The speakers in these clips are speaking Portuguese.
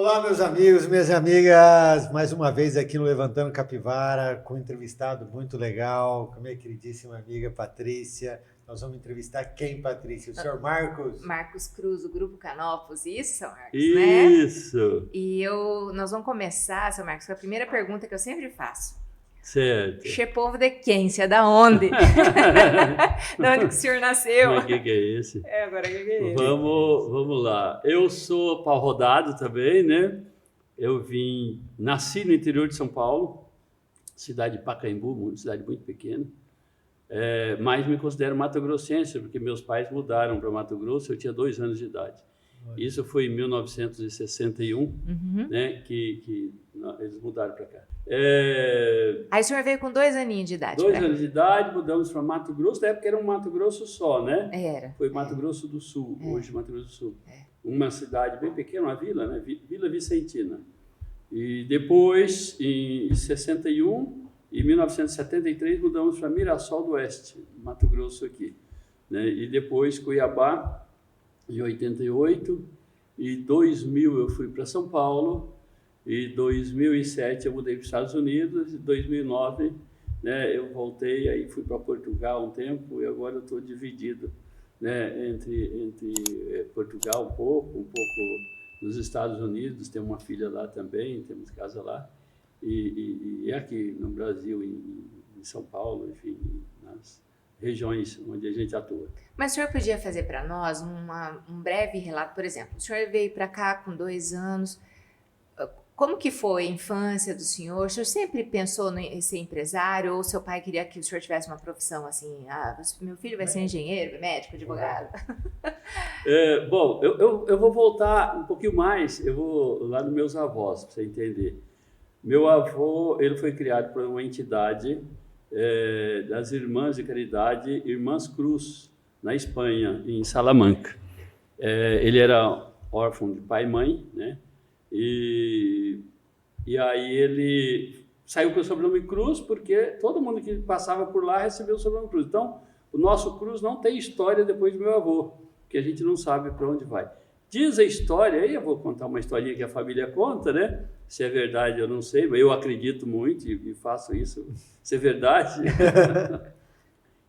Olá, meus amigos, minhas amigas, mais uma vez aqui no Levantando Capivara, com um entrevistado muito legal, com a minha queridíssima amiga Patrícia. Nós vamos entrevistar quem, Patrícia? O senhor Marcos? Marcos Cruz, do Grupo Canopus, isso, seu Marcos, Isso. né? Nós vamos começar, seu Marcos, com a primeira pergunta que eu sempre faço. Certo. Che povo de quem? Você é da onde? Da onde que o senhor nasceu? Mas o que é esse? Agora o que é esse? Vamos lá. Eu sou pau-rodado também, né? Nasci no interior de São Paulo, cidade de Pacaembu, cidade muito pequena. Mas me considero mato-grossense, porque meus pais mudaram para Mato Grosso, eu tinha 2 anos de idade. Isso foi em 1961, né, que eles mudaram para cá. Aí o senhor veio com 2 aninhos de idade. 2 anos de idade, mudamos para Mato Grosso, na época era um Mato Grosso só, né? Era. Foi Mato Grosso do Sul, hoje Mato Grosso do Sul. Uma cidade bem pequena, uma vila, né? Vila Vicentina. E depois, em 61, em 1973, mudamos para Mirassol do Oeste, Mato Grosso aqui, né? E depois Cuiabá, em 88, e 2000 eu fui para São Paulo, e 2007 eu mudei para os Estados Unidos, e 2009, né, eu voltei, aí fui para Portugal um tempo, e agora eu estou dividido, né, entre Portugal um pouco nos Estados Unidos, tenho uma filha lá também, temos casa lá, e aqui no Brasil, em São Paulo, enfim, nas regiões onde a gente atua. Mas o senhor podia fazer para nós um breve relato, por exemplo, o senhor veio para cá com 2 anos, como que foi a infância do senhor? O senhor sempre pensou em ser empresário ou seu pai queria que o senhor tivesse uma profissão assim, meu filho vai ser engenheiro, médico, advogado? Bom, eu vou voltar um pouquinho mais, eu vou lá nos meus avós, para você entender. Meu avô, ele foi criado por uma entidade das Irmãs de Caridade, Irmãs Cruz, na Espanha, em Salamanca. Ele era órfão de pai e mãe, né? E aí ele saiu com o sobrenome Cruz, porque todo mundo que passava por lá recebeu o sobrenome Cruz. Então, o nosso Cruz não tem história depois do meu avô, que a gente não sabe para onde vai. Diz a história, aí eu vou contar uma historinha que a família conta, né? Se é verdade eu não sei, mas eu acredito muito e faço isso ser verdade.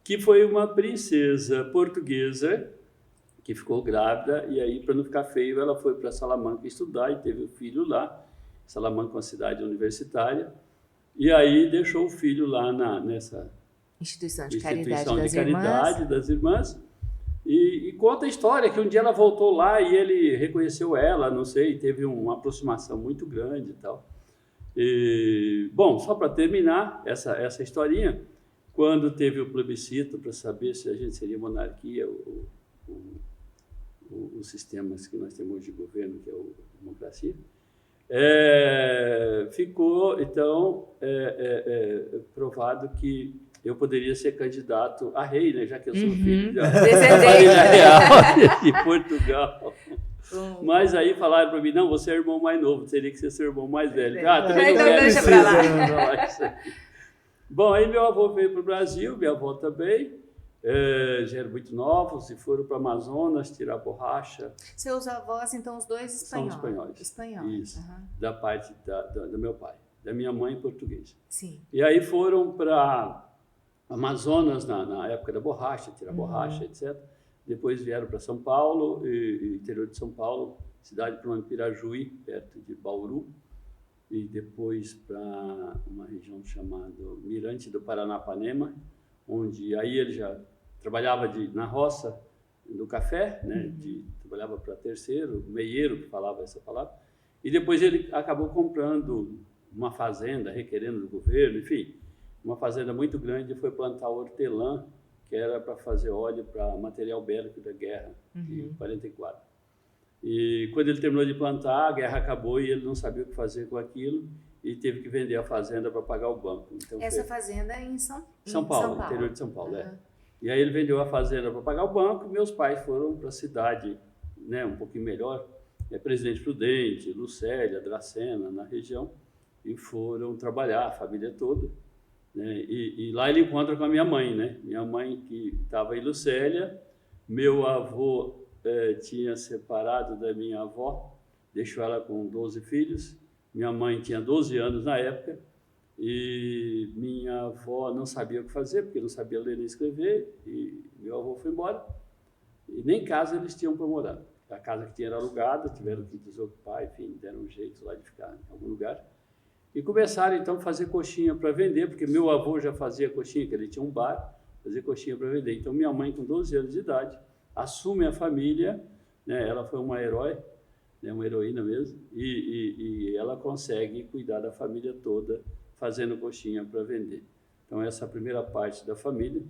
Que foi uma princesa portuguesa que ficou grávida, e aí, para não ficar feio, ela foi para Salamanca estudar e teve o filho lá. Salamanca é uma cidade universitária, e aí deixou o filho lá nessa Instituição de Caridade das Irmãs. E conta a história que um dia ela voltou lá e ele reconheceu ela, não sei, teve uma aproximação muito grande e tal. Bom, só para terminar essa historinha, quando teve o plebiscito para saber se a gente seria monarquia, os sistemas que nós temos hoje de governo, que é a democracia, ficou, então, provado que eu poderia ser candidato a rei, né, já que eu sou filho da família real de Portugal. Mas aí falaram para mim, não, você é irmão mais novo, teria que ser seu irmão mais velho. Também não quero deixa pra lá. Bom, aí meu avô veio para o Brasil, minha avó também, já eram muito novos e foram para o Amazonas tirar borracha. Seus avós, então, os dois espanhóis? São espanhóis. Isso, da parte do meu pai. Da minha mãe, português. Sim. E aí foram para Amazonas, na época da borracha, tirar borracha, etc. Depois vieram para São Paulo, interior de São Paulo, cidade para Pirajuí, perto de Bauru. E depois para uma região chamada Mirante do Paranapanema, onde aí ele já trabalhava na roça do café, né? Trabalhava para terceiro, meieiro, que falava essa palavra. E depois ele acabou comprando uma fazenda, requerendo do governo, enfim, uma fazenda muito grande, e foi plantar hortelã, que era para fazer óleo para material bélico da guerra, em 44. E quando ele terminou de plantar, a guerra acabou e ele não sabia o que fazer com aquilo e teve que vender a fazenda para pagar o banco. Então, essa fazenda é em São Paulo, interior de São Paulo, E aí ele vendeu a fazenda para pagar o banco, e meus pais foram para a cidade, né, um pouquinho melhor, Presidente Prudente, Lucélia, Dracena, na região, e foram trabalhar, a família toda, né? E lá ele encontra com a minha mãe, né? Minha mãe que estava em Lucélia, meu avô tinha separado da minha avó, deixou ela com 12 filhos. Minha mãe tinha 12 anos na época e minha avó não sabia o que fazer, porque não sabia ler nem escrever, e meu avô foi embora. E nem casa eles tinham para morar. A casa que tinha era alugada, tiveram que desocupar, enfim, deram um jeito lá de ficar em algum lugar. E começaram, então, a fazer coxinha para vender, porque meu avô já fazia coxinha, que ele tinha um bar, fazia coxinha para vender. Então, minha mãe, com 12 anos de idade, assume a família, né? Ela foi uma herói, né? Uma heroína mesmo, e ela consegue cuidar da família toda, fazendo coxinha para vender. Então, essa é a primeira parte da família.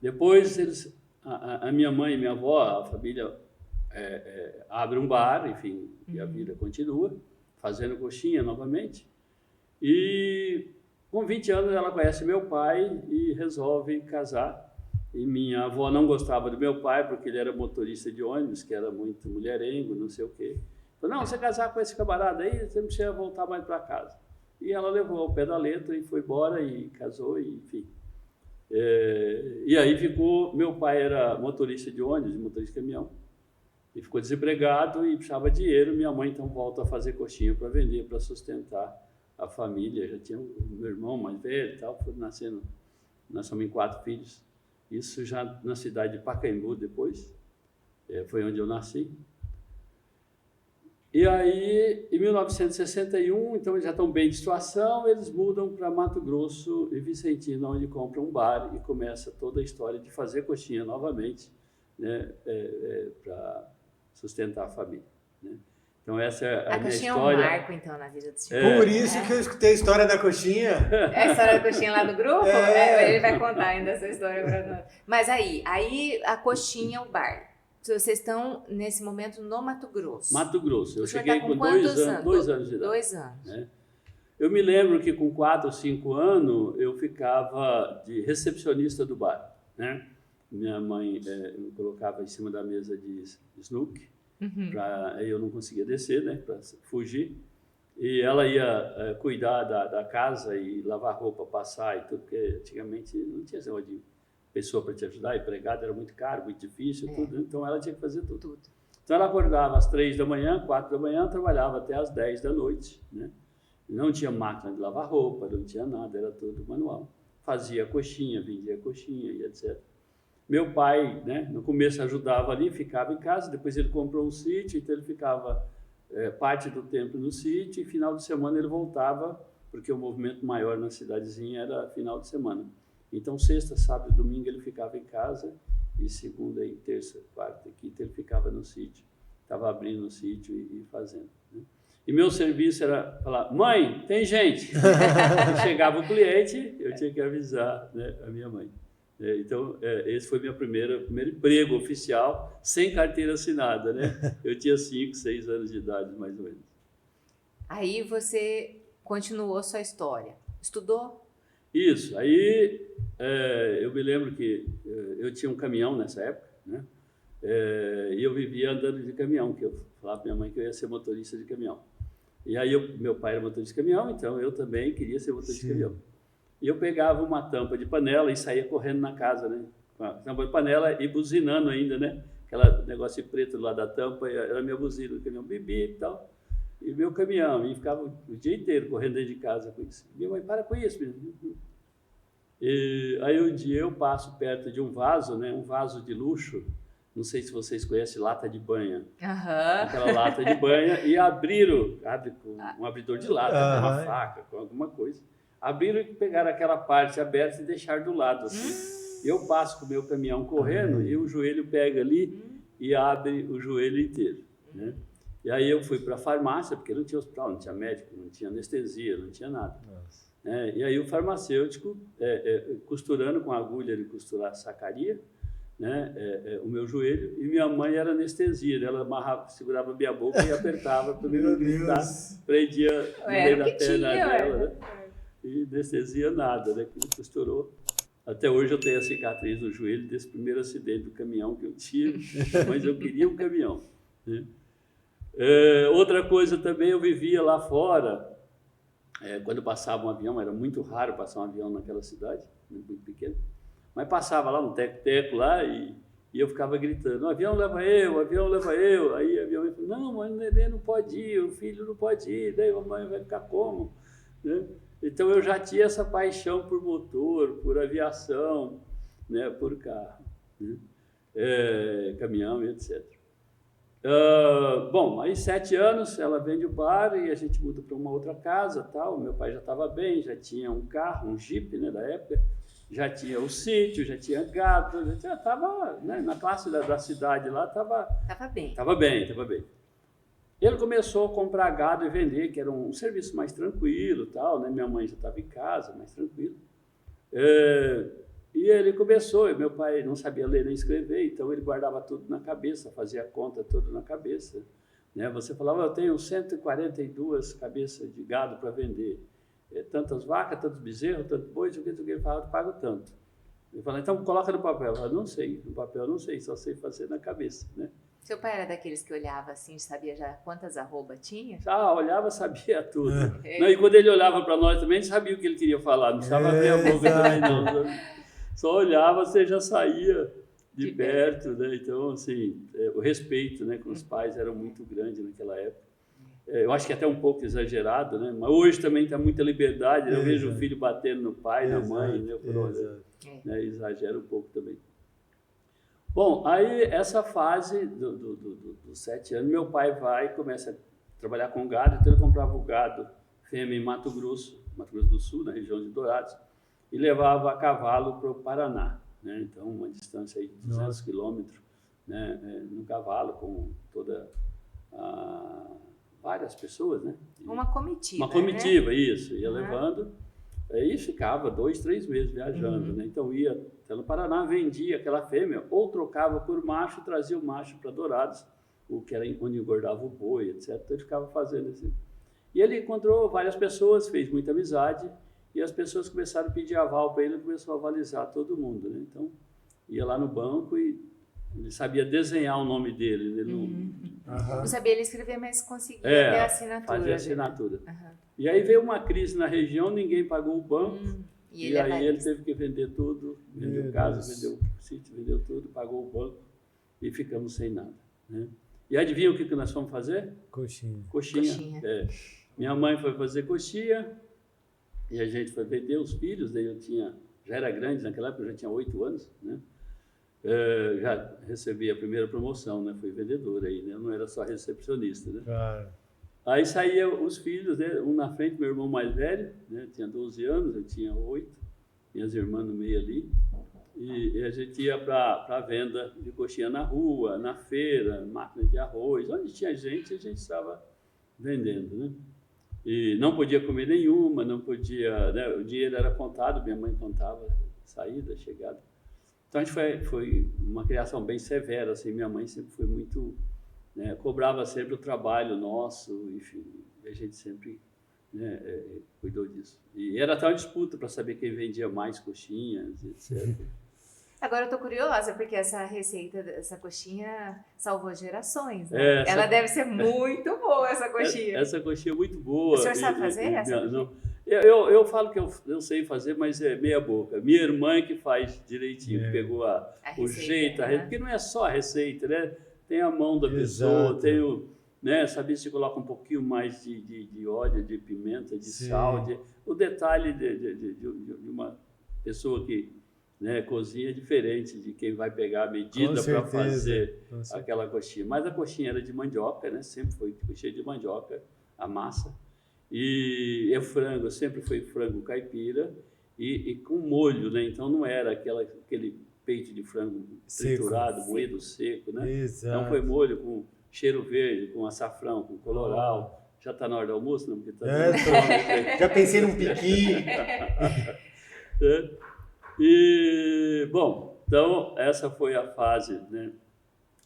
Depois, a minha mãe e minha avó, a família abre um bar, enfim, e a vida continua, fazendo coxinha novamente. E com 20 anos ela conhece meu pai e resolve casar. E minha avó não gostava do meu pai porque ele era motorista de ônibus, que era muito mulherengo, não sei o quê. Falou, não, você casar com esse camarada aí, você não precisa voltar mais para casa. E ela levou ao pé da letra e foi embora e casou, e, enfim. E aí ficou, meu pai era motorista de ônibus, motorista de caminhão. E ficou desempregado e precisava de dinheiro. Minha mãe, então, volta a fazer coxinha para vender, para sustentar a família. Já tinha o meu irmão mais velho e tal, foi nascendo, nós somos em 4 filhos. Isso já na cidade de Pacaembu, depois, foi onde eu nasci. E aí, em 1961, então eles já estão bem de situação, eles mudam para Mato Grosso e Vicentina, onde compram um bar e começa toda a história de fazer coxinha novamente, né, para sustentar a família, né? Então essa é a minha história. É um marco, então, na vida do senhor. Por isso que eu escutei a história da coxinha. É a história da coxinha lá no grupo? Ele vai contar ainda essa história para nós. Mas aí a coxinha, o bar. Vocês estão, nesse momento, no Mato Grosso. Mato Grosso. Eu O senhor cheguei tá com com quantos 2 anos de idade. 2 anos. Né? Eu me lembro que com 4 ou 5 anos eu ficava de recepcionista do bar, né? Minha mãe me colocava em cima da mesa de snooker, eu não conseguia descer, né, para fugir. E ela ia cuidar da casa e lavar roupa, passar e tudo, porque antigamente não tinha esse negócio de pessoa para te ajudar, empregada era muito caro, muito difícil, tudo, então ela tinha que fazer tudo. Então ela acordava às 3 da manhã, 4 da manhã, trabalhava até às 10 da noite, né? Não tinha máquina de lavar roupa, não tinha nada, era tudo manual. Fazia coxinha, vendia coxinha e etc. Meu pai, né, no começo ajudava ali, ficava em casa, depois ele comprou um sítio, então ele ficava parte do tempo no sítio, e final de semana ele voltava, porque o movimento maior na cidadezinha era final de semana. Então sexta, sábado e domingo ele ficava em casa, e segunda e terça, quarta e quinta ele ficava no sítio, estava abrindo o sítio e fazendo, né? E meu serviço era falar, mãe, tem gente. Chegava o cliente, eu tinha que avisar, né, a minha mãe. Então, esse foi meu primeiro emprego oficial, sem carteira assinada, né? Eu tinha 5, 6 anos de idade, mais ou menos. Aí você continuou sua história. Estudou? Isso. Aí, eu me lembro que eu tinha um caminhão nessa época, né? E eu vivia andando de caminhão, que eu falava para minha mãe que eu ia ser motorista de caminhão. E aí, meu pai era motorista de caminhão, então eu também queria ser motorista de caminhão. E eu pegava uma tampa de panela e saía correndo na casa, né? Com a tampa de panela e buzinando ainda, né? Aquela negócio preto lá da tampa, era a minha buzina do caminhão, bibi e tal. E meu caminhão, e ficava o dia inteiro correndo dentro de casa com isso. Minha mãe, para com isso, menino. E aí um dia eu passo perto de um vaso, né? Um vaso de luxo. Não sei se vocês conhecem lata de banha. Aquela lata de banha, e abre com um abridor de lata, com uma faca, com alguma coisa. Abriram e pegaram aquela parte aberta e deixaram do lado, assim. Eu passo com o meu caminhão correndo e o joelho pega ali e abre o joelho inteiro, né? E aí eu fui para a farmácia, porque não tinha hospital, não tinha médico, não tinha anestesia, não tinha nada. E aí o farmacêutico, costurando com a agulha de costurar sacaria, né, o meu joelho, e minha mãe era anestesia, ela amarrava, segurava minha boca e apertava para mim não gritar, prendia no meio da perna dela, né? E anestesia nada, né, que ele costurou. Até hoje eu tenho a cicatriz no joelho desse primeiro acidente do caminhão que eu tive, mas eu queria um caminhão, né? Outra coisa também, eu vivia lá fora, quando passava um avião, era muito raro passar um avião naquela cidade, muito pequena, mas passava lá no teco-teco lá, e E eu ficava gritando, o avião leva eu, o avião leva eu. Aí a minha mãe falou, não, mas o neném não pode ir, o filho não pode ir, daí a mamãe vai ficar como? Né? Então eu já tinha essa paixão por motor, por aviação, né, por carro, né, caminhão e etc. Bom, aí 7 anos ela vende o bar e a gente muda para uma outra casa, tal. Meu pai já estava bem, já tinha um carro, um Jeep, né, da época, já tinha o sítio, já tinha gado, já estava, né, na classe da cidade lá, estava bem. Estava bem. Ele começou a comprar gado e vender, que era um serviço mais tranquilo, tal, né? Minha mãe já estava em casa, mais tranquilo. E ele começou, e meu pai não sabia ler nem escrever, então ele guardava tudo na cabeça, fazia a conta tudo na cabeça. Né? Você falava, eu tenho 142 cabeças de gado para vender. Tantas vacas, tantos bezerros, tantos bois, o que ele falava, eu pago tanto. Ele falava, então coloca no papel. Eu falava, não sei, no papel eu não sei, só sei fazer na cabeça, né? Seu pai era daqueles que olhava assim, sabia já quantas arrobas tinha? Olhava, sabia tudo. Não, e quando ele olhava para nós também, a gente sabia o que ele queria falar, não precisava abrir a boca também, não. Só olhava, você já saía de perto, né? Então, assim, o respeito, né, com os pais era muito grande naquela época. Eu acho que até um pouco exagerado, né? Mas hoje também está muita liberdade, né? Eu vejo o filho batendo no pai, na mãe, né? Exagera um pouco também. Bom, aí essa fase dos 7 anos, meu pai vai e começa a trabalhar com gado, então ele comprava o gado fêmea em Mato Grosso do Sul, na região de Dourados, e levava a cavalo para o Paraná, né? Então uma distância aí de 200 quilômetros, né? No cavalo, com toda várias pessoas, né? Uma comitiva. Uma comitiva, né? Isso, ia levando. Aí ficava 2, 3 meses viajando, né? Então ia até no Paraná, vendia aquela fêmea, ou trocava por macho, trazia o macho para Dourados, o que era onde engordava o boi, etc. Então ele ficava fazendo assim. E ele encontrou várias pessoas, fez muita amizade, e as pessoas começaram a pedir aval para ele, ele começou a avalizar todo mundo, né? Então ia lá no banco e ele sabia desenhar o nome dele. Ele não sabia ele escrever, mas conseguia ter a assinatura. Fazia assinatura. E aí veio uma crise na região, ninguém pagou o banco, e aí ele teve que vender tudo, vendeu casa, vendeu o sítio, vendeu tudo, pagou o banco e ficamos sem nada, né? E adivinha o que nós fomos fazer? Coxinha. Minha mãe foi fazer coxinha e a gente foi vender os filhos, daí já era grande naquela época, eu já tinha 8 anos, né? Já recebi a primeira promoção, né? Fui vendedor aí, né? Eu não era só recepcionista, né? Claro. Aí saíam os filhos, né? Um na frente, meu irmão mais velho, né? Tinha 12 anos, eu tinha 8, minhas irmãs no meio ali, e a gente ia para a venda de coxinha na rua, na feira, máquina de arroz, onde tinha gente, a gente estava vendendo, né? E não podia comer nenhuma, não podia, né? O dinheiro era contado, minha mãe contava saída, chegada. Então a gente foi uma criação bem severa, assim, minha mãe sempre foi muito, né, cobrava sempre o trabalho nosso, enfim, a gente sempre, né, cuidou disso. E era até uma disputa para saber quem vendia mais coxinhas, etc. Agora eu estou curiosa, porque essa receita dessa coxinha salvou gerações, né? Ela deve ser muito boa, essa coxinha. Essa coxinha é muito boa. O senhor sabe fazer essa? Não. Eu falo que eu sei fazer, mas é meia boca. Minha irmã que faz direitinho, pegou o jeito, porque não é só a receita, né? Tem a mão da pessoa, tem o, né? Saber se coloca um pouquinho mais de óleo, de pimenta, de sal, o detalhe de uma pessoa que, né, cozinha é diferente de quem vai pegar a medida para fazer aquela coxinha. Mas a coxinha era de mandioca, né? Sempre foi coxinha de mandioca, a massa. E frango, sempre foi frango caipira e com molho, né? Então não era aquele peito de frango triturado, moído seco, né? Exato. Então foi molho com cheiro verde, com açafrão, com colorau. Já está na hora do almoço? Não, porque já pensei num piqui. E, bom, então essa foi a fase, né,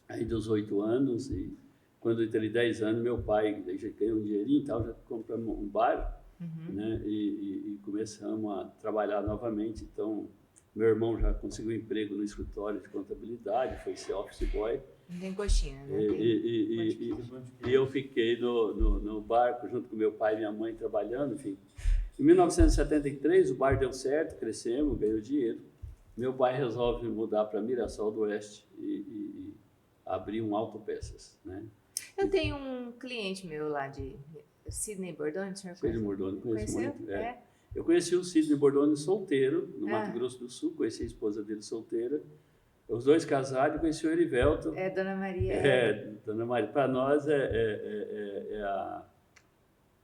aí dos 8 anos, e quando eu entrei 10 anos, meu pai já ganhou um dinheirinho e tal, já compramos um bar, né, e começamos a trabalhar novamente. Então, meu irmão já conseguiu emprego no escritório de contabilidade, foi ser office boy. Não tem coxinha, né? E eu fiquei no barco junto com meu pai e minha mãe trabalhando, enfim. Em 1973, o bar deu certo, crescemos, ganhou dinheiro. Em meu pai resolve mudar para Mirassol do Oeste e abrir um autopeças, né? Eu tenho um cliente meu lá de Sidney Bordoni, o senhor Sidney conhece? Bordoni, conheço Conheceu? muito. Eu conheci o Sidney Bordoni solteiro, no Ah. Mato Grosso do Sul, conheci a esposa dele solteira. Os dois casados, conheci o Erivelto. Dona Maria. Dona Maria. Para nós é a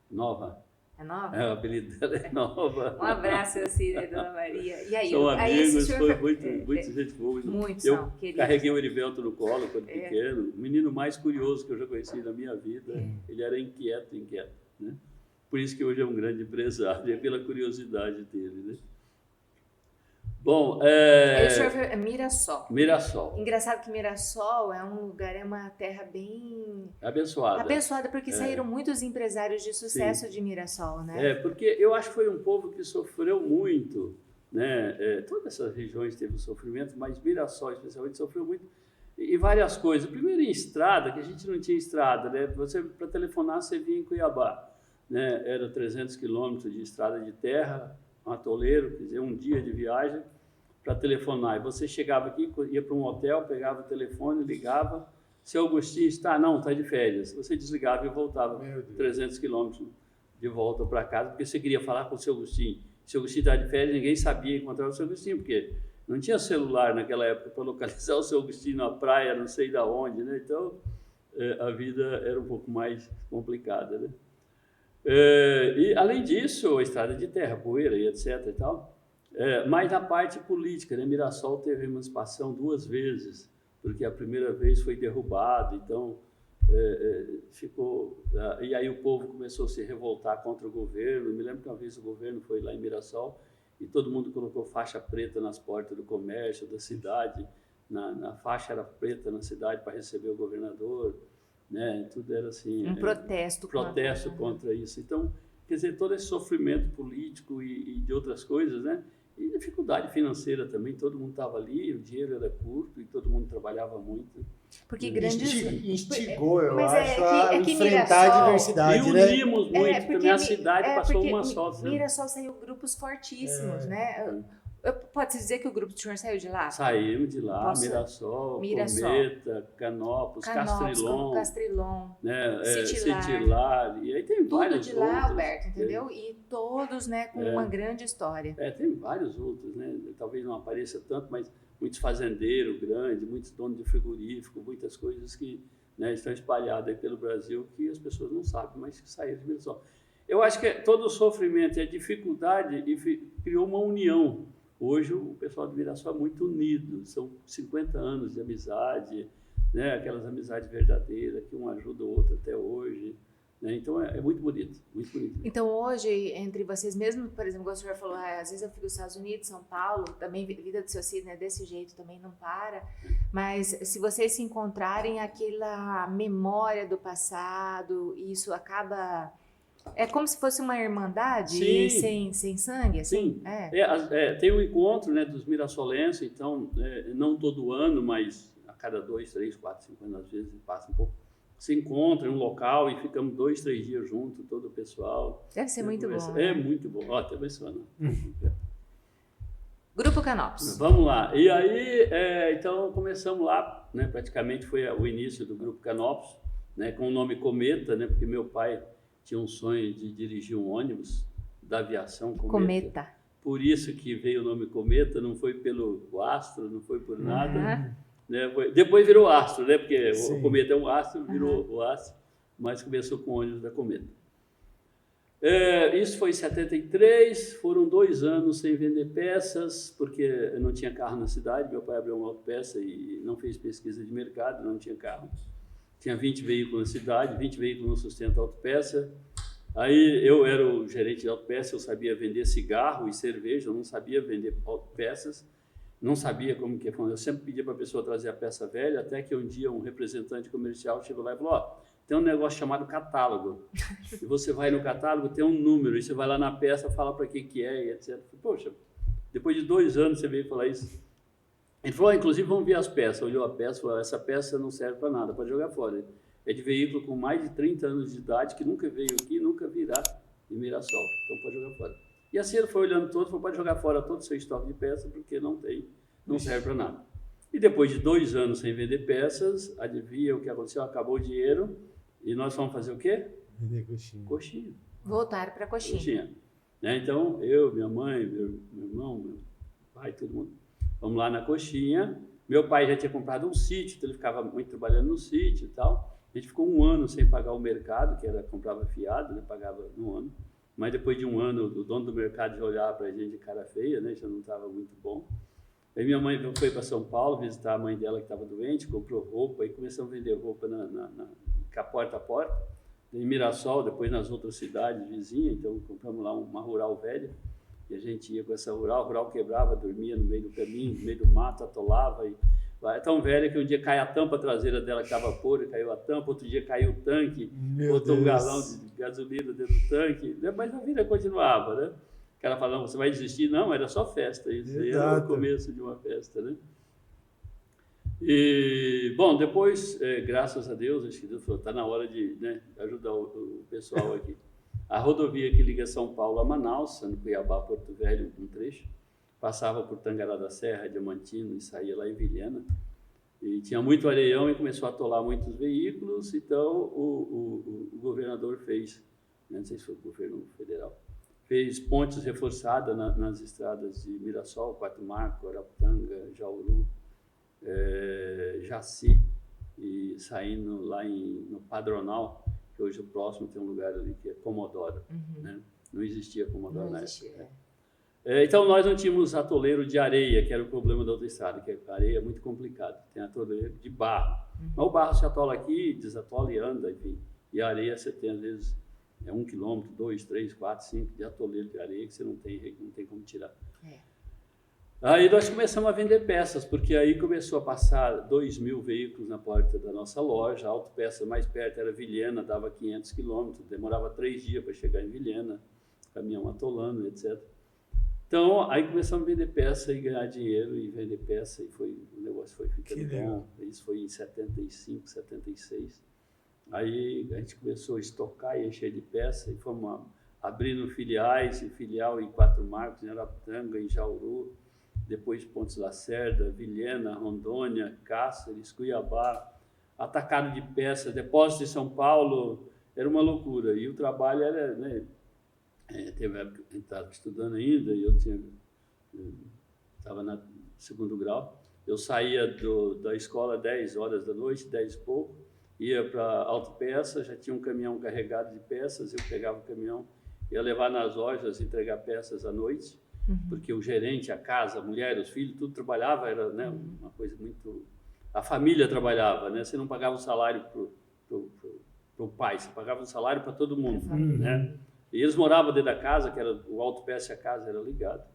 Nova. É nova? O apelido dela é Nova. Um abraço, Cida, Dona Maria. E aí, São aí esse amigos, senhor foi muito gente boa. Muito Eu são, queridos. carreguei o Erivelto no colo quando pequeno. O menino mais curioso que eu já conheci na minha vida. Ele era inquieto, né? Por isso que hoje é um grande empresário, é pela curiosidade dele, né? Bom, Aí o senhor foi Mirassol. Mirassol. Engraçado que Mirassol é um lugar, é uma terra bem Abençoada. porque saíram muitos empresários de sucesso de Mirassol, né? Porque eu acho que foi um povo que sofreu muito, né? Todas essas regiões teve sofrimento, mas Mirassol especialmente sofreu muito e várias coisas. Primeiro em estrada, que a gente não tinha estrada, né? Você para telefonar você vinha em Cuiabá, né? Era 300 quilômetros de estrada de terra, um atoleiro, quer dizer, um dia de viagem para telefonar. E você chegava aqui, ia para um hotel, pegava o telefone, ligava. Seu Agostinho está de férias. Você desligava e voltava 300 quilômetros de volta para casa, porque você queria falar com o seu Agostinho. Se o Agostinho estava de férias, ninguém sabia encontrar o seu Agostinho, porque não tinha celular naquela época para localizar o seu Agostinho na praia, não sei de onde, né? Então, a vida era um pouco mais complicada, né? E, além disso, a estrada de terra, poeira e etc. e tal. Mas na parte política, né? Mirassol teve emancipação 2 vezes, porque a primeira vez foi derrubado, então ficou... E aí o povo começou a se revoltar contra o governo. Eu me lembro que uma vez o governo foi lá em Mirassol e todo mundo colocou faixa preta nas portas do comércio, da cidade. Na faixa era preta na cidade para receber o governador, né? Tudo era assim... protesto contra isso. Então, quer dizer, todo esse sofrimento político e de outras coisas, né? E dificuldade financeira também, todo mundo estava ali, o dinheiro era curto e todo mundo trabalhava muito. Porque grandes... Instigou, eu Mas acho, é a que enfrentar Mirassol... a diversidade, E né? unimos muito, também a cidade passou uma só. Mirassol saiu grupos fortíssimos, né? Pode-se dizer que o grupo do senhor saiu de lá? Saímos de lá, Mirassol, Cometa, Canópolis, Castrilon, né? Citilar. E aí tem vários tudo de lá, outros, Alberto, entendeu? E todos, né, com uma grande história. Tem vários outros, né? Talvez não apareça tanto, mas muitos fazendeiros grandes, muitos donos de frigorífico, muitas coisas que, né, estão espalhadas aí pelo Brasil que as pessoas não sabem, mas que saíram de Mirassol. Eu acho que todo o sofrimento e a dificuldade criou uma união. Hoje o pessoal de Mirassol é muito unido, são 50 anos de amizade, né? Aquelas amizades verdadeiras, que um ajuda o outro até hoje, né? Então é muito bonito, muito bonito. Então hoje, entre vocês mesmo, por exemplo, como o senhor falou, às vezes eu fico nos Estados Unidos, São Paulo, também a vida do seu Sidney é desse jeito, também não para, mas se vocês se encontrarem, aquela memória do passado, isso acaba... É como se fosse uma irmandade sem sangue, assim? Sim. Tem um encontro, né, dos mirassolenses, então, não todo ano, mas a cada 2, 3, 4, 5 anos, às vezes passa um pouco, se encontra em um local e ficamos 2, 3 dias juntos, todo o pessoal. Deve ser muito bom. É muito bom. Ó, até mencionando. Grupo Canópolis. Vamos lá. E aí, então, começamos lá, né, praticamente foi o início do Grupo Canópolis, né, com o nome Cometa, né, porque meu pai tinha um sonho de dirigir um ônibus da aviação Cometa. Por isso que veio o nome Cometa, não foi pelo astro, não foi por nada. Né? Depois virou astro, né? Porque o Cometa é um astro, virou o astro, mas começou com o ônibus da Cometa. Isso foi em 73, foram 2 anos sem vender peças, porque não tinha carro na cidade, meu pai abriu uma autopeça e não fez pesquisa de mercado, não tinha carro. Tinha 20 veículos na cidade, 20 veículos no sustento autopeça. Aí eu era o gerente de autopeça, eu sabia vender cigarro e cerveja, eu não sabia vender autopeças, não sabia como que funcionava. Eu sempre pedia para a pessoa trazer a peça velha, até que um dia um representante comercial chegou lá e falou, tem um negócio chamado catálogo. E você vai no catálogo, tem um número, e você vai lá na peça, fala para quem que é, e etc. Eu falei, poxa, depois de 2 anos você veio falar isso. Ele falou, inclusive, vamos ver as peças. Olhou a peça e falou, essa peça não serve para nada, pode jogar fora. É de veículo com mais de 30 anos de idade, que nunca veio aqui, nunca virá em Mirassol. Então pode jogar fora. E assim ele foi olhando todo, falou, pode jogar fora todo o seu estoque de peças, porque não tem não serve para nada. E depois de 2 anos sem vender peças, adivinha o que aconteceu? Acabou o dinheiro e nós vamos fazer o quê? Vender coxinha. Coxinha. Voltaram para a coxinha. Né? Então, eu, minha mãe, meu irmão, meu pai, todo mundo, vamos lá na coxinha. Meu pai já tinha comprado um sítio, então ele ficava muito trabalhando no sítio e tal. A gente ficou 1 ano sem pagar o mercado, que era comprava fiado, né? Pagava no ano. Mas depois de 1 ano, o dono do mercado já olhava para a gente de cara feia, né? Já não estava muito bom. Aí minha mãe foi para São Paulo visitar a mãe dela que estava doente, comprou roupa, e começamos a vender roupa porta a porta, em Mirassol, depois nas outras cidades vizinhas. Então compramos lá uma rural velha, e a gente ia com essa rural, a rural quebrava, dormia no meio do caminho, no meio do mato, atolava. É tão velha que um dia cai a tampa traseira dela que estava podre, caiu a tampa, outro dia caiu o tanque, botou um galão de gasolina dentro do tanque, mas a vida continuava, né? O cara falava, você vai desistir? Não, era só festa, isso aí era o começo de uma festa, né? E, bom, depois, graças a Deus, acho que Deus falou, está na hora de, né, ajudar o pessoal aqui. A rodovia que liga São Paulo a Manaus, no Cuiabá, Porto Velho, um trecho, passava por Tangará da Serra, Diamantino e saía lá em Vilhena. E tinha muito areião e começou a atolar muitos veículos, então o governador fez, não sei se foi o governo federal, fez pontes reforçadas nas estradas de Mirassol, Quatro Marcos, Araputanga, Jauru, Jaci, e saindo lá no Padronal, que hoje o próximo tem um lugar ali que é Comodoro, né? Não existia Comodoro na época. Então nós não tínhamos atoleiro de areia, que era o problema da autoestrada, que a areia é muito complicada, tem atoleiro de barro. Mas o barro se atola aqui, desatola e anda, enfim. E a areia você tem às vezes 1 quilômetro, 2, 3, 4, 5 de atoleiro de areia que você não tem como tirar. Aí nós começamos a vender peças, porque aí começou a passar 2.000 veículos na porta da nossa loja. A autopeça mais perto era Vilhena, dava 500 quilômetros, demorava 3 dias para chegar em Vilhena, caminhão atolando, etc. Então, aí começamos a vender peça e ganhar dinheiro e vender peça, e o negócio foi ficando bom. Isso foi em 75, 76. Aí a gente começou a estocar e encher de peça, e fomos abrindo filiais, filial em Quatro Marcos, em Araputanga, em Jauru, depois Pontes Lacerda, Vilhena, Rondônia, Cáceres, Cuiabá, atacado de peça, depósito de São Paulo, era uma loucura. E o trabalho era, né, teve época que a gente estava estudando ainda, e eu estava no 2º grau. Eu saía da escola 10 horas da noite, 10 e pouco, ia para a autopeça, já tinha um caminhão carregado de peças, eu pegava o caminhão, ia levar nas lojas, entregar peças à noite, porque o gerente, a casa, a mulher, os filhos, tudo trabalhava, era, né, uma coisa muito... A família trabalhava, né? Você não pagava um salário para o pai, você pagava um salário para todo mundo, né? E eles moravam dentro da casa, que era o autopeça, a casa era ligada.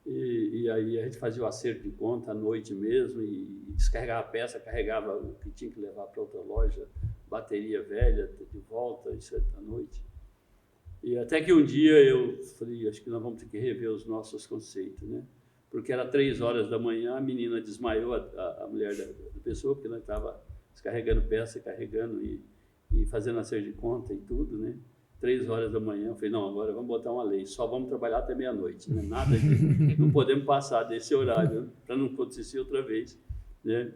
E aí a gente fazia o acerto de conta à noite mesmo, e descarregava a peça, carregava o que tinha que levar para outra loja, bateria velha, de volta, isso à noite. E até que um dia eu falei, acho que nós vamos ter que rever os nossos conceitos, né? Porque era 3 horas da manhã, a menina desmaiou, a mulher da pessoa, porque nós estava descarregando peça, carregando e fazendo acerto de conta e tudo, né? 3 horas da manhã, eu falei, não, agora vamos botar uma lei, só vamos trabalhar até meia-noite, né? Nada de, não podemos passar desse horário, para não acontecer outra vez, né?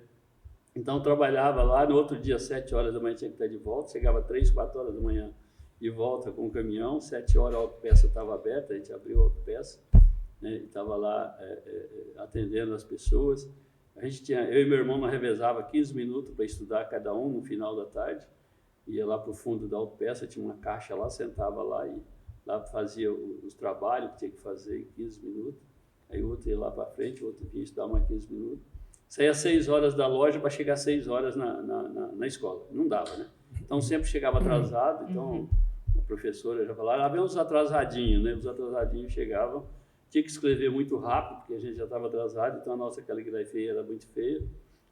Então, trabalhava lá, no outro dia, 7 horas da manhã, tinha que estar de volta, chegava 3, 4 horas da manhã, de volta com o caminhão, 7 horas a autopeça estava aberta, a gente abriu a autopeça, né, e estava lá atendendo as pessoas. Eu e meu irmão nós revezava 15 minutos para estudar cada um no final da tarde, ia lá para o fundo da autopeça, tinha uma caixa lá, sentava lá e lá fazia os trabalhos que tinha que fazer em 15 minutos, aí o outro ia lá para frente, o outro vinha estudar mais 15 minutos, saía às 6 horas da loja para chegar às 6 horas na escola, não dava, né? Então sempre chegava atrasado, então a professora já falava, lá vem os atrasadinhos, né? Os atrasadinhos chegavam, tinha que escrever muito rápido, porque a gente já estava atrasado, então a nossa caligrafia era muito feia.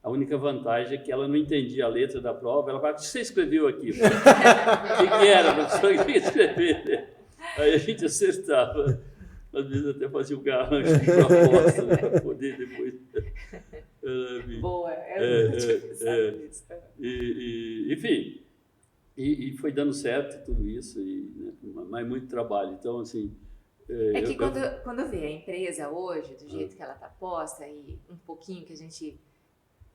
A única vantagem é que ela não entendia a letra da prova, ela falava, o que você escreveu aqui? O que era, professor? O que escrever? Aí a gente acertava, às vezes até fazia um garrancho de proposta, né, para poder depois... Boa, enfim, e foi dando certo tudo isso, né, mas muito trabalho. Então, assim, É que quando vê a empresa hoje, do jeito que ela está posta, e um pouquinho que a gente...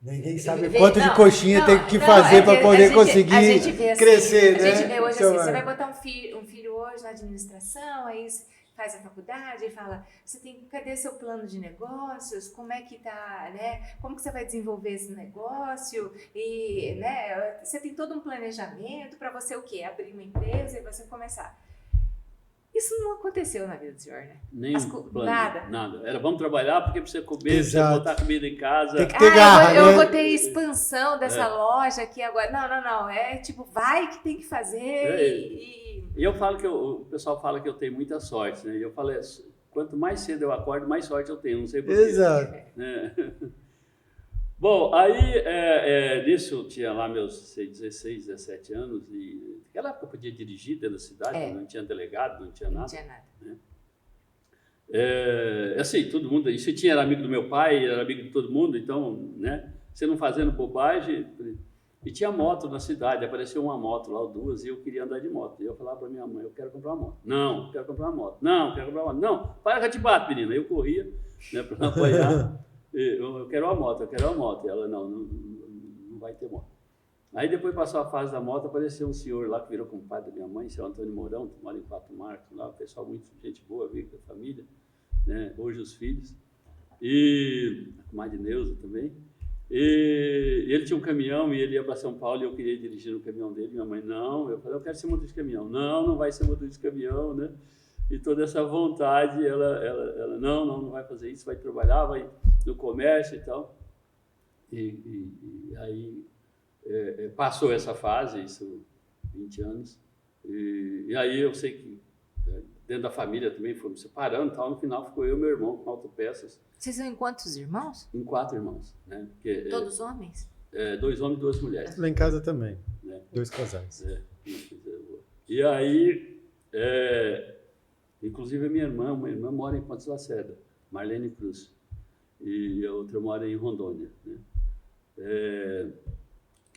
Ninguém sabe quanto de coxinha tem que não, fazer para poder a conseguir gente vê assim, crescer, né? A gente vê hoje Seu assim, você vai Marco? botar um filho hoje na administração, aí faz a faculdade e fala, cadê seu plano de negócios? Como é que tá, né? Como que você vai desenvolver esse negócio? E, né, você tem todo um planejamento para você o quê? Abrir uma empresa e você começar. Isso não aconteceu na vida do senhor, né? Plano, nada. Era vamos trabalhar porque precisa comer, Exato. precisa botar comida em casa. Tem que ter garra, eu né? vou ter expansão dessa loja aqui agora. Não. É tipo, vai que tem que fazer. E eu falo que o pessoal fala que eu tenho muita sorte, né? E eu falo, quanto mais cedo eu acordo, mais sorte eu tenho. Não sei porquê. Exato. Né? Bom, aí nisso eu tinha lá meus 16, 17 anos e naquela época eu podia dirigir dentro da cidade, não tinha delegado, não tinha nada. Não tinha nada. Né? Assim, todo mundo, isso tinha, era amigo do meu pai, era amigo de todo mundo, então, né, você não fazendo bobagem. E tinha moto na cidade, apareceu uma moto lá, ou duas, e eu queria andar de moto. E eu falava para minha mãe, eu quero comprar uma moto. Não, eu quero comprar uma moto. Não, eu quero comprar uma moto. Não, para que eu te bato, menina. Eu corria, né, para não apanhar. Eu quero uma moto, eu quero uma moto. E ela, não vai ter moto. Aí depois passou a fase da moto, apareceu um senhor lá que virou compadre da minha mãe, seu Antônio Mourão, que mora em Quatro Marcos, lá, um pessoal muito gente boa, amigo da família, né? Hoje os filhos. E a comadre Neuza também. E ele tinha um caminhão e ele ia para São Paulo e eu queria dirigir no caminhão dele. Minha mãe, não. Eu falei, eu quero ser motorista de caminhão. Não vai ser motorista de caminhão, né? E toda essa vontade, ela não vai fazer isso, vai trabalhar, vai no comércio e tal. E aí passou essa fase, isso 20 anos. E aí eu sei que dentro da família também fomos separando e tal. No final ficou eu e meu irmão com autopeças. Vocês são em quantos irmãos? Em 4 irmãos, né? Porque, todos homens? 2 homens e 2 mulheres. Lá em casa também. Né? 2 casais. E aí, inclusive a minha irmã, uma irmã mora em Pontes Lacerda, Marlene Cruz, e a outra mora em Rondônia. Né?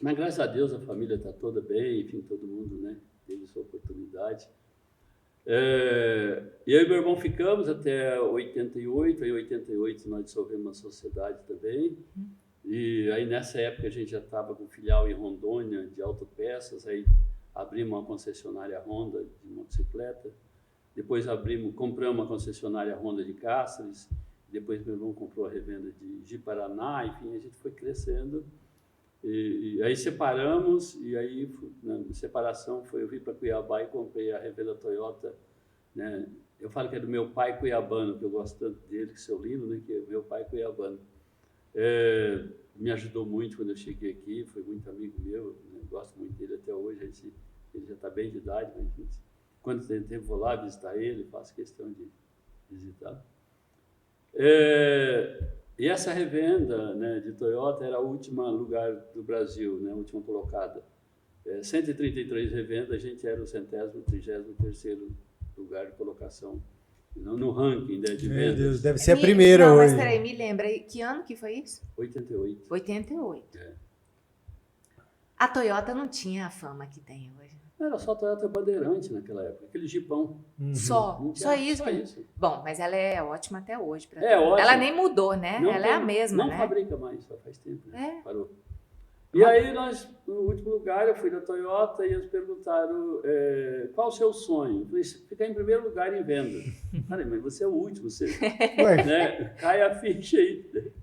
Mas graças a Deus a família está toda bem, enfim, todo mundo, né, teve sua oportunidade. E eu e meu irmão ficamos até 88, aí em 88 nós dissolvemos uma sociedade também, e aí nessa época a gente já estava com filial em Rondônia de autopeças, aí abrimos uma concessionária Honda de motocicleta, depois compramos uma concessionária Honda de Cáceres, depois meu irmão comprou a revenda de Ji-Paraná, enfim, a gente foi crescendo. E aí separamos, e aí na separação eu vim para Cuiabá e comprei a revenda Toyota, né? Eu falo que é do meu pai cuiabano, que eu gosto tanto dele, que seu lindo, né? Que é meu pai cuiabano. Me ajudou muito quando eu cheguei aqui, foi muito amigo meu, né? Gosto muito dele até hoje, ele já está bem de idade, mas quando tem tempo vou lá visitar ele, faço questão de visitar. E essa revenda, né, de Toyota era a última lugar do Brasil, né, a última colocada. 133 revendas, a gente era o 133º lugar de colocação no ranking, né, de vendas. Meu Deus, deve ser a primeira hoje. Mas peraí, me lembra, que ano que foi isso? 88. 88. A Toyota não tinha a fama que tem hoje. Era só Toyota Bandeirante naquela época, aquele jipão. Só isso. Só isso. Bom, mas ela é ótima até hoje. Ótima. Ela nem mudou, né? Ela é a mesma, não né? Não fabrica mais, só faz tempo, né? Parou. E aí nós, no último lugar, eu fui da Toyota e eles perguntaram qual o seu sonho? Eu falei, ficar em primeiro lugar em venda. Falei, mas você é o último, você né? Cai a ficha aí.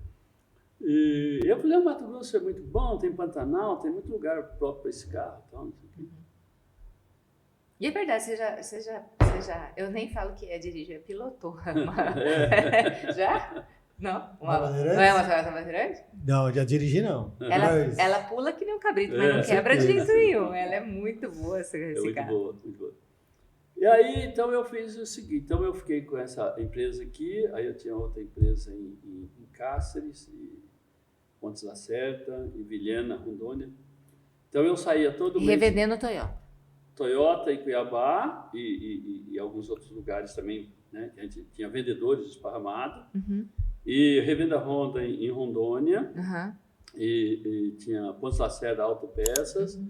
E eu falei, o Mato Grosso é muito bom, tem Pantanal, tem muito lugar próprio para esse carro. Então, não sei o quê. E é verdade, você já, eu nem falo que dirigir, pilotou. Já? Não? Não é uma Toyota Bandeirante? Não, já dirigi não. Ela pula que nem um cabrito, mas não quebra de jeito nenhum. Ela é muito boa esse carro. Muito boa. E aí, então, eu fiz o seguinte, então eu fiquei com essa empresa aqui, aí eu tinha outra empresa em Cáceres, em Pontes Lacerda, em Vilhena, Rondônia. Então eu saía todo mês... Revendendo Toyota em Cuiabá e alguns outros lugares também, né? A gente tinha vendedores esparramados. E revenda Honda em Rondônia. E tinha Pontes Lacerda Autopeças.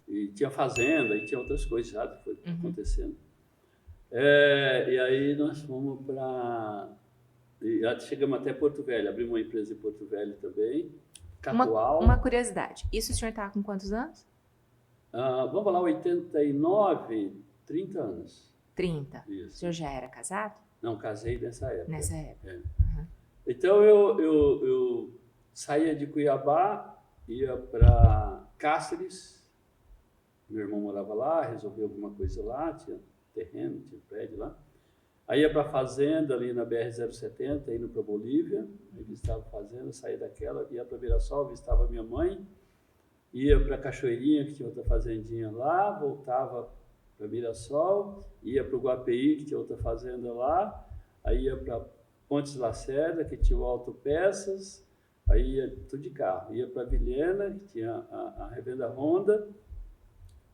E tinha fazenda, e tinha outras coisas já que foi acontecendo. E aí nós fomos chegamos até Porto Velho, abrimos uma empresa em Porto Velho também, Cacoal. Uma curiosidade, isso o senhor estava com quantos anos? Vamos lá, 89, 30 anos. 30. Isso. O senhor já era casado? Não, casei nessa época. Nessa época. É. Uhum. Então eu saía de Cuiabá, ia para Cáceres, meu irmão morava lá, resolveu alguma coisa lá, tinha terreno, tinha prédio lá. Aí ia para a fazenda ali na BR-070, indo para Bolívia, aí visitava a fazenda, saía daquela, ia para Mirassol, visitava minha mãe, ia para Cachoeirinha, que tinha outra fazendinha lá, voltava para Mirassol, ia para o Guapeí, que tinha outra fazenda lá, aí ia para Pontes Lacerda, que tinha o Autopeças, aí ia tudo de carro, ia para Vilhena, que tinha a revenda Honda,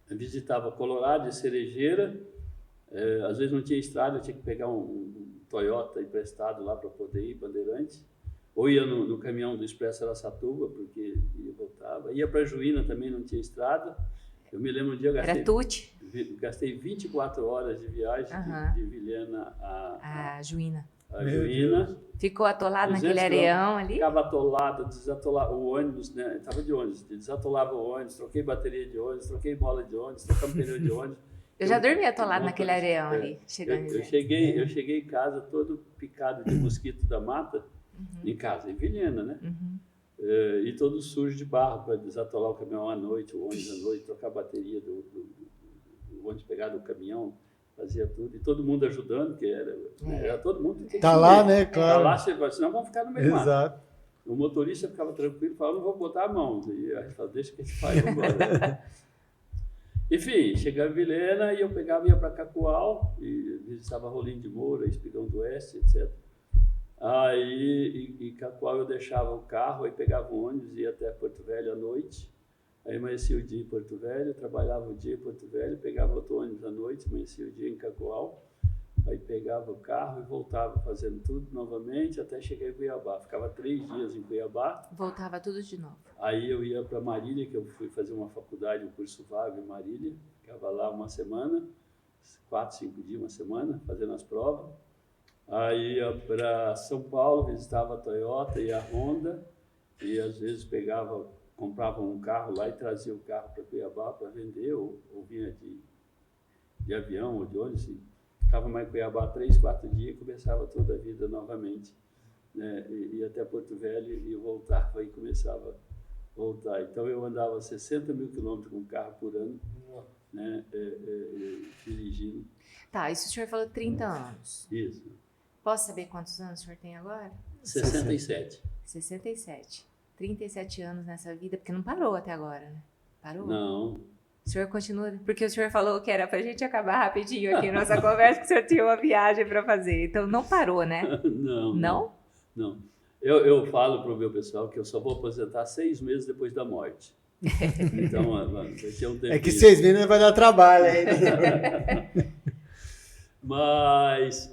visitava Colorado e Cerejeira, às vezes não tinha estrada, eu tinha que pegar um Toyota emprestado lá para poder ir, Bandeirante, ou ia no caminhão do Expresso Araçatuba, porque ia e voltava, ia para Juína também, não tinha estrada, eu me lembro um dia eu gastei 24 horas de viagem de Vilhena a Juína. A Juína. Ficou atolado naquele areão ali? Ficava atolado, desatolava o ônibus, né? Estava de ônibus, desatolava o ônibus, troquei bateria de ônibus, troquei bola de ônibus, trocamos pneu de ônibus. Eu já dormi atolado naquele areão ali, chegando eu cheguei em casa todo picado de mosquito da mata, em casa, em Vilhena, né? E todo sujo de barro para desatolar o caminhão à noite, o ônibus à noite, trocar a bateria do ônibus, pegar do caminhão, fazia tudo, e todo mundo ajudando, porque era todo mundo que tá lá, né? Claro. Tá lá, senão vamos ficar no meio do mato. Exato. O motorista ficava tranquilo, falava, não vou botar a mão. E a gente falava, deixa que a gente faz, vamos embora. Enfim, chegava em Vilhena e eu ia para Cacoal, e visitava Rolim de Moura, Espigão do Oeste, etc. Aí, em Cacoal eu deixava o carro, aí pegava o ônibus, ia até Porto Velho à noite. Aí amanhecia o dia em Porto Velho, trabalhava o dia em Porto Velho, pegava outro ônibus à noite, amanhecia o dia em Cacoal, aí pegava o carro e voltava fazendo tudo novamente até chegar em Cuiabá. Ficava 3 dias em Cuiabá. Voltava tudo de novo. Aí eu ia para Marília, que eu fui fazer uma faculdade, um curso vago em Marília. Ficava lá uma semana, 4, 5 dias, uma semana, fazendo as provas. Aí ia para São Paulo, visitava a Toyota e a Honda, e às vezes comprava um carro lá e trazia o carro para Cuiabá para vender, ou vinha de avião ou de ônibus. Ficava mais em Cuiabá 3, 4 dias e começava toda a vida novamente. Né? Ia até Porto Velho e voltava e começava a voltar. Então eu andava 60 mil quilômetros com o carro por ano, né? Dirigindo. Tá, isso o senhor falou 30 anos. Isso. Posso saber quantos anos o senhor tem agora? 67. 67. 37 anos nessa vida, porque não parou até agora, né? Parou? Não. O senhor continua, porque o senhor falou que era pra gente acabar rapidinho aqui nossa conversa, que o senhor tinha uma viagem para fazer, então não parou, né? Não? Não. Eu falo para o meu pessoal que eu só vou aposentar 6 meses depois da morte. Então, vai ter um tempo. É que 6 meses vai dar trabalho ainda. Mas,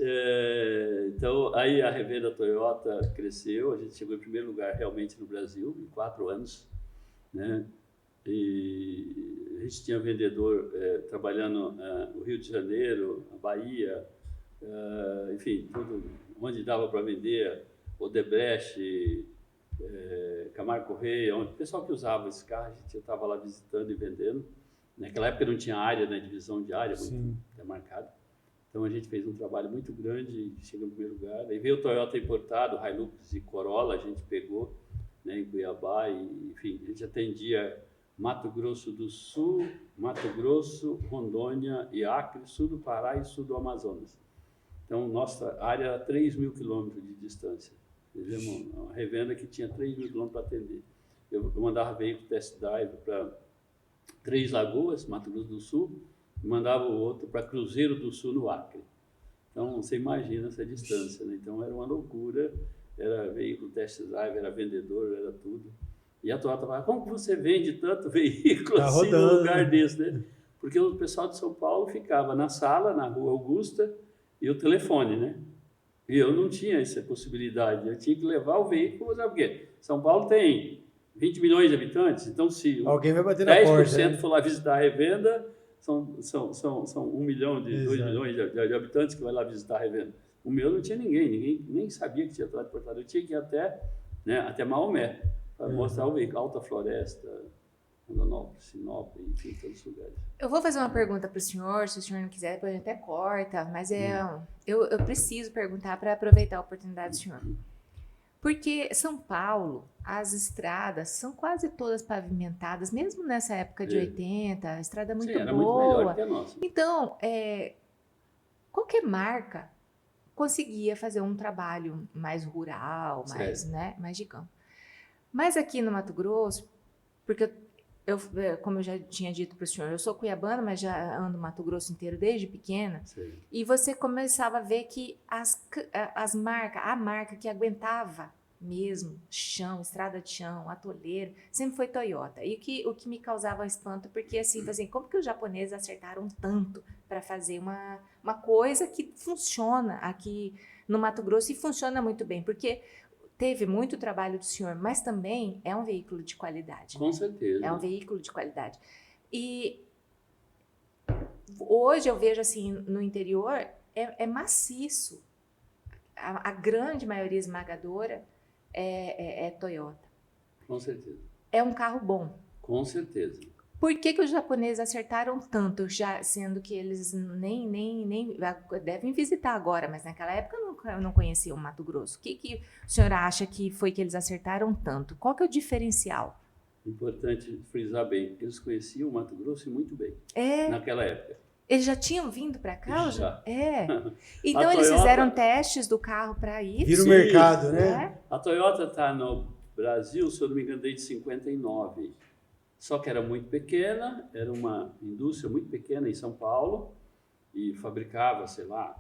então, aí a revenda Toyota cresceu, a gente chegou em primeiro lugar realmente no Brasil, em 4 anos, né? E a gente tinha vendedor trabalhando no Rio de Janeiro, na Bahia, enfim, tudo onde dava para vender, Odebrecht, Camargo Correia, o pessoal que usava esse carro, a gente estava lá visitando e vendendo. Naquela época não tinha área, né, divisão de área, muito demarcada. Então a gente fez um trabalho muito grande, chegou em primeiro lugar. Aí veio o Toyota importado, Hilux e Corolla, a gente pegou, né, em Cuiabá, e enfim, a gente atendia Mato Grosso do Sul, Mato Grosso, Rondônia e Acre, sul do Pará e sul do Amazonas. Então nossa área era 3 mil quilômetros de distância. Fizemos uma revenda que tinha 3 mil quilômetros para atender. Eu mandava veículo test drive para Três Lagoas, Mato Grosso do Sul, mandava o outro para Cruzeiro do Sul, no Acre. Então, você imagina essa distância, né? Então, era uma loucura, era veículo test drive, era vendedor, era tudo. E a Toyota falava, como que você vende tanto veículo tá assim rodando, num lugar desse, né? Porque o pessoal de São Paulo ficava na sala, na Rua Augusta, e o telefone, né? E eu não tinha essa possibilidade, eu tinha que levar o veículo, sabe por quê? São Paulo tem 20 milhões de habitantes, então se alguém vai bater na porta, 10% for lá visitar a revenda, são 1 milhão, 2 Exato. milhões de habitantes que vai lá visitar a revenda. O meu não tinha ninguém nem sabia que tinha Toyota Porto Alegre. Eu tinha que ir até Maomé para mostrar o veículo, Alta Floresta, Rondonópolis, Sinop, enfim, todos os lugares. Eu vou fazer uma pergunta para o senhor, se o senhor não quiser, depois a gente até corta, mas eu preciso perguntar para aproveitar a oportunidade do senhor. Porque São Paulo, as estradas são quase todas pavimentadas, mesmo nessa época de 80, a estrada é muito Sim, era boa. muito melhor que a nossa. Então, qualquer marca conseguia fazer um trabalho mais rural, mais de campo. Mas aqui no Mato Grosso, porque como eu já tinha dito para o senhor, eu sou cuiabana, mas já ando no Mato Grosso inteiro desde pequena. Sim. E você começava a ver que a marca que aguentava mesmo chão, estrada de chão, atoleiro, sempre foi Toyota. E o que me causava espanto, porque assim, como que os japoneses acertaram tanto para fazer uma coisa que funciona aqui no Mato Grosso e funciona muito bem? Porque teve muito trabalho do senhor, mas também é um veículo de qualidade. Com certeza. É um veículo de qualidade. E hoje eu vejo assim, no interior, é maciço. A grande maioria esmagadora é Toyota. Com certeza. É um carro bom. Com certeza. Por que os japoneses acertaram tanto, já sendo que eles nem devem visitar agora, mas naquela época não conheciam o Mato Grosso? O que o senhor acha que foi que eles acertaram tanto? Qual que é o diferencial? Importante frisar bem, eles conheciam o Mato Grosso muito bem, naquela época. Eles já tinham vindo para cá? Já. Então eles fizeram testes do carro para ir? Vira o mercado, né? A Toyota está no Brasil, se eu não me engano, desde 59. Só que era muito pequena, era uma indústria muito pequena em São Paulo e fabricava, sei lá,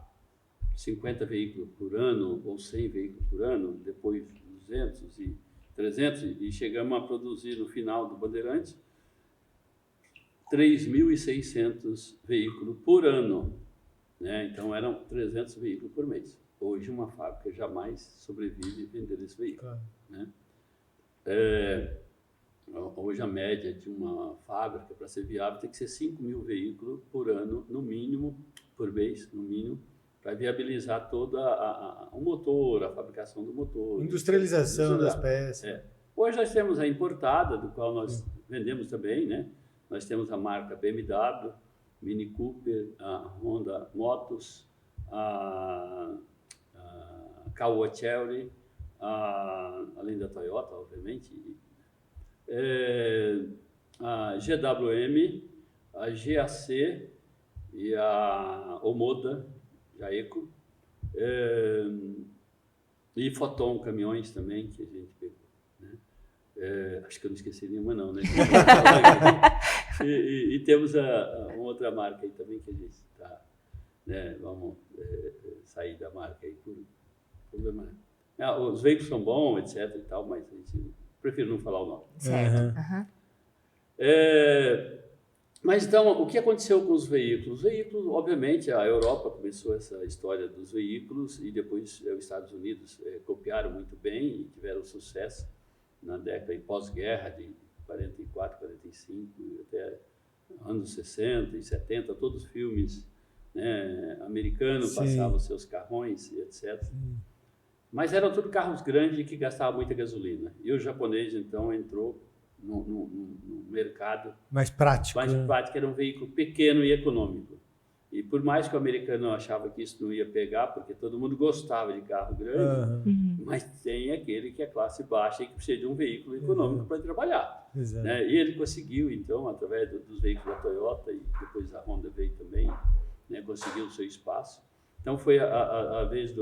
50 veículos por ano ou 100 veículos por ano, depois 200 e 300, e chegamos a produzir no final do Bandeirantes 3.600 veículos por ano, né? Então eram 300 veículos por mês. Hoje uma fábrica jamais sobrevive vender esse veículo, né? Hoje a média de uma fábrica para ser viável tem que ser 5.000 veículos por ano, no mínimo, por mês, no mínimo, para viabilizar todo o motor, a fabricação do motor. Industrialização das peças. Hoje nós temos a importada, do qual nós vendemos também, né? Nós temos a marca BMW, Mini Cooper, a Honda Motos, a Caoa Chery, além da Toyota, obviamente, a GWM, a GAC e a Omoda, Jaeco, e Foton Caminhões também, que a gente pegou, né? Acho que eu não esqueci nenhuma não, né? e temos uma outra marca aí também que a gente está, né? Vamos sair da marca aí por problema. Os veículos são bons, etc e tal, mas a gente prefiro não falar o nome. Certo. Mas então, o que aconteceu com os veículos? Os veículos, obviamente, a Europa começou essa história dos veículos e depois os Estados Unidos copiaram muito bem e tiveram sucesso na década e pós-guerra de 44, 45, até anos 60 e 70, todos os filmes, né, americanos passavam seus carrões e etc. Sim. Mas eram tudo carros grandes que gastavam muita gasolina. E o japonês, então, entrou no mercado mais prático. Era um veículo pequeno e econômico. E por mais que o americano achava que isso não ia pegar, porque todo mundo gostava de carro grande, mas tem aquele que é classe baixa e que precisa de um veículo econômico para trabalhar. Né? E ele conseguiu, então, através dos veículos da Toyota, e depois a Honda veio também, né, conseguiu o seu espaço. Então foi a vez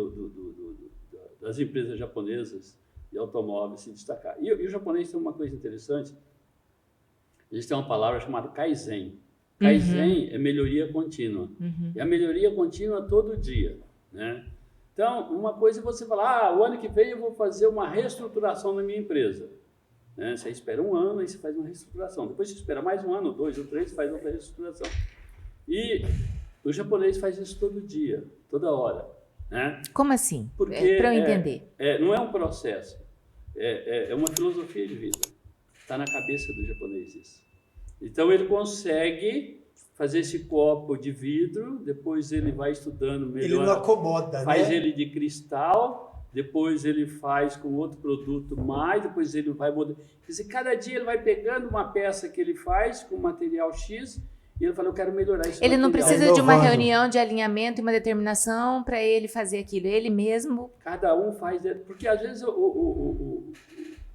das empresas japonesas de automóveis se destacar. E o japonês tem uma coisa interessante, eles têm uma palavra chamada Kaizen. Kaizen é melhoria contínua. E a melhoria contínua todo dia, né? Então, uma coisa é você falar, o ano que vem eu vou fazer uma reestruturação na minha empresa. Né? Você espera um ano e você faz uma reestruturação. Depois você espera mais um ano, 2 ou 3, você faz outra reestruturação. E o japonês faz isso todo dia, toda hora. Né? Como assim? Para eu entender. Não é um processo, é uma filosofia de vida. Está na cabeça do japonês isso. Então ele consegue fazer esse copo de vidro, depois ele vai estudando melhor. Ele não acomoda, faz né? ele de cristal, depois ele faz com outro produto mais, depois ele vai mudando. Quer dizer, cada dia ele vai pegando uma peça que ele faz com material X e ele fala, eu quero melhorar esse Ele material. não precisa de uma Inovando. reunião de alinhamento e uma determinação para ele fazer aquilo. Ele mesmo. Cada um faz, porque às vezes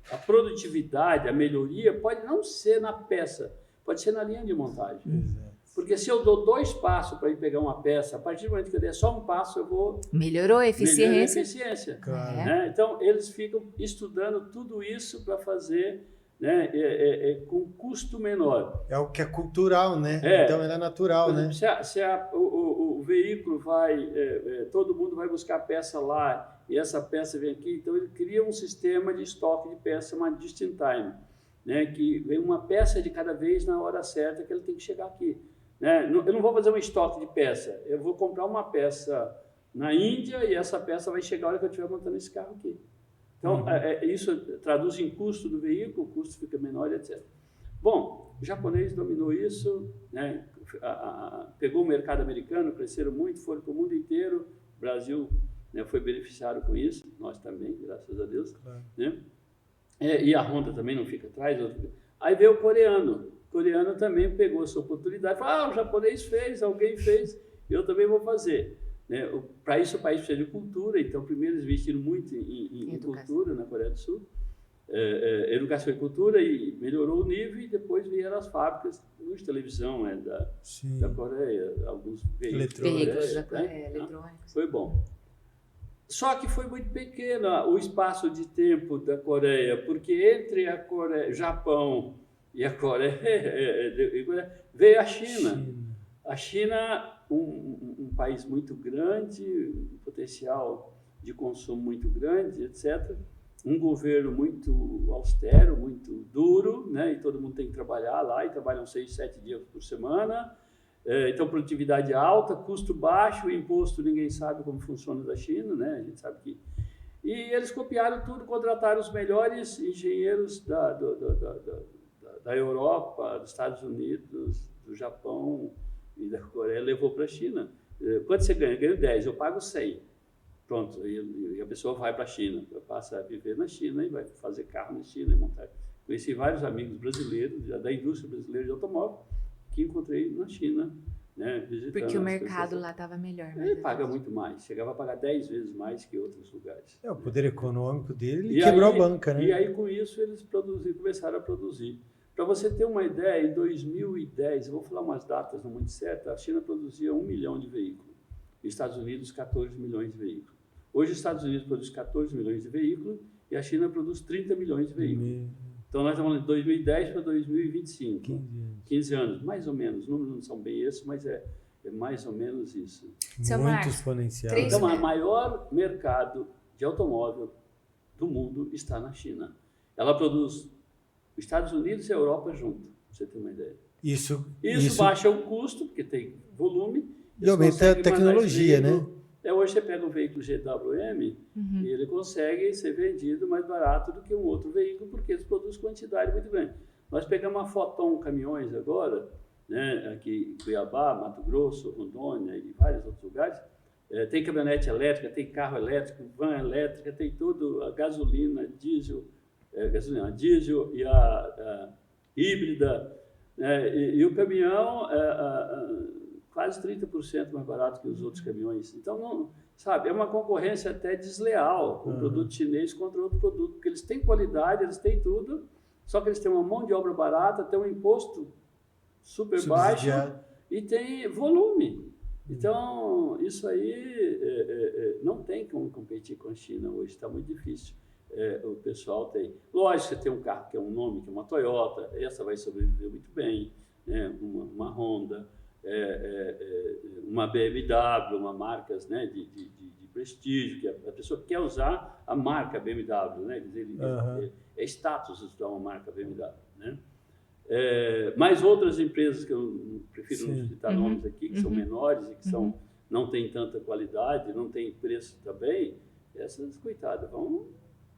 a produtividade, a melhoria pode não ser na peça, pode ser na linha de montagem. Exato. Porque se eu dou 2 passos para ir pegar uma peça, a partir do momento que eu der só um passo, eu vou Melhorou a melhorar a eficiência. eficiência. Claro. Né? Então, eles ficam estudando tudo isso para fazer, né, com custo menor. É o que é cultural, né? É. Então ele é natural, Por né? exemplo, se o veículo vai, todo mundo vai buscar peça lá e essa peça vem aqui, então ele cria um sistema de estoque de peça, uma just-in-time, né, que vem uma peça de cada vez na hora certa que ele tem que chegar aqui. Né? Eu não vou fazer um estoque de peça, eu vou comprar uma peça na Índia e essa peça vai chegar a hora que eu estiver montando esse carro aqui. Então, isso traduz em custo do veículo, o custo fica menor, etc. Bom, o japonês dominou isso, né? Pegou o mercado americano, cresceram muito, foram para o mundo inteiro, o Brasil, né, foi beneficiado com isso, nós também, graças a Deus. Claro. Né? E a Honda também não fica atrás. Aí veio o coreano. O coreano também pegou essa oportunidade, falou, o japonês fez, alguém fez, eu também vou fazer. Né? Para isso o país precisa de cultura, então primeiro eles investiram muito em cultura na Coreia do Sul, educação e cultura, e melhorou o nível, e depois vieram as fábricas de televisão da Coreia, alguns veículos Eletrônicos. Foi bom. Só que foi muito pequeno o espaço de tempo da Coreia, porque entre a Coreia, Japão e a Coreia veio a China. A China, um país muito grande, um potencial de consumo muito grande, etc. Um governo muito austero, muito duro, né? E todo mundo tem que trabalhar lá, e trabalham 6, 7 dias por semana. Então, produtividade alta, custo baixo, imposto ninguém sabe como funciona da China, né? A gente sabe que... E eles copiaram tudo, contrataram os melhores engenheiros da Europa, dos Estados Unidos, do Japão e da Coreia, levou para a China. Quanto você ganha? Eu ganho 10, eu pago 100. Pronto, e a pessoa vai para a China, passa a viver na China e vai fazer carro na China. Montar. Conheci vários amigos brasileiros, da indústria brasileira de automóvel, que encontrei na China, né, visitando. Porque o mercado lá estava melhor. Ele paga muito mais, chegava a pagar 10 vezes mais que outros lugares. O poder econômico dele, ele quebrou a banca, né? E aí, com isso, eles começaram a produzir. Para você ter uma ideia, em 2010, eu vou falar umas datas não muito certas, a China produzia 1 milhão de veículos, os Estados Unidos 14 milhões de veículos. Hoje os Estados Unidos produz 14 milhões de veículos e a China produz 30 milhões de veículos. Então nós estamos falando de 2010 para 2025, 15 anos, mais ou menos, os números não são bem esses, mas é mais ou menos isso. Muito exponencial. Então o maior mercado de automóvel do mundo está na China. Ela produz os Estados Unidos e a Europa junto, para você ter uma ideia. Isso baixa o custo, porque tem volume. E aumenta a tecnologia, né? Hoje você pega um veículo GWM e ele consegue ser vendido mais barato do que um outro veículo, porque eles produzem quantidade muito grande. Nós pegamos uma Foton caminhões agora, né, aqui em Cuiabá, Mato Grosso, Rondônia e vários outros lugares. Tem caminhonete elétrica, tem carro elétrico, van elétrica, tem tudo, a gasolina, diesel e a híbrida, e o caminhão quase 30% mais barato que os outros caminhões. Então, não, sabe, é uma concorrência até desleal, um produto chinês contra outro produto, porque eles têm qualidade, eles têm tudo, só que eles têm uma mão de obra barata, têm um imposto super baixo e tem volume. Então, isso aí não tem como competir com a China hoje, está muito difícil. O pessoal tem... Lógico, você tem um carro que é um nome, que é uma Toyota, essa vai sobreviver muito bem, né? Uma Honda, uma BMW, uma marcas, né, de prestígio, que a pessoa quer usar a marca BMW, né? Quer dizer, é status usar uma marca BMW, né? Mas outras empresas que eu prefiro não citar nomes aqui, que são menores e que não têm tanta qualidade, não têm preço também, essas, coitadas, vão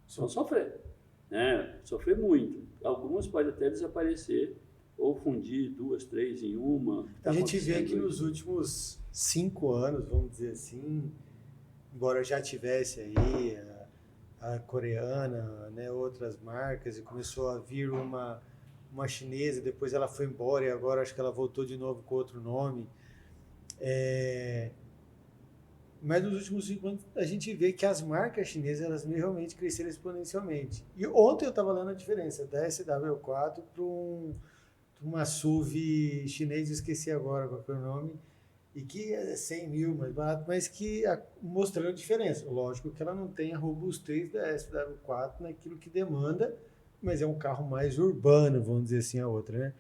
sofrer, né? Sofrer muito. Algumas podem até desaparecer ou fundir 2, 3 em uma. A gente vê que nos últimos 5 anos, vamos dizer assim, embora já tivesse aí a coreana, né, outras marcas, e começou a vir uma chinesa, depois ela foi embora e agora acho que ela voltou de novo com outro nome. Mas nos últimos 5 anos a gente vê que as marcas chinesas elas realmente cresceram exponencialmente. E ontem eu estava lendo a diferença da SW4 para uma SUV chinês, esqueci agora qual é o nome, e que é 100 mil mais barato, mas que mostrando a diferença. Lógico que ela não tem a robustez da SW4 naquilo que demanda, mas é um carro mais urbano, vamos dizer assim, a outra, né?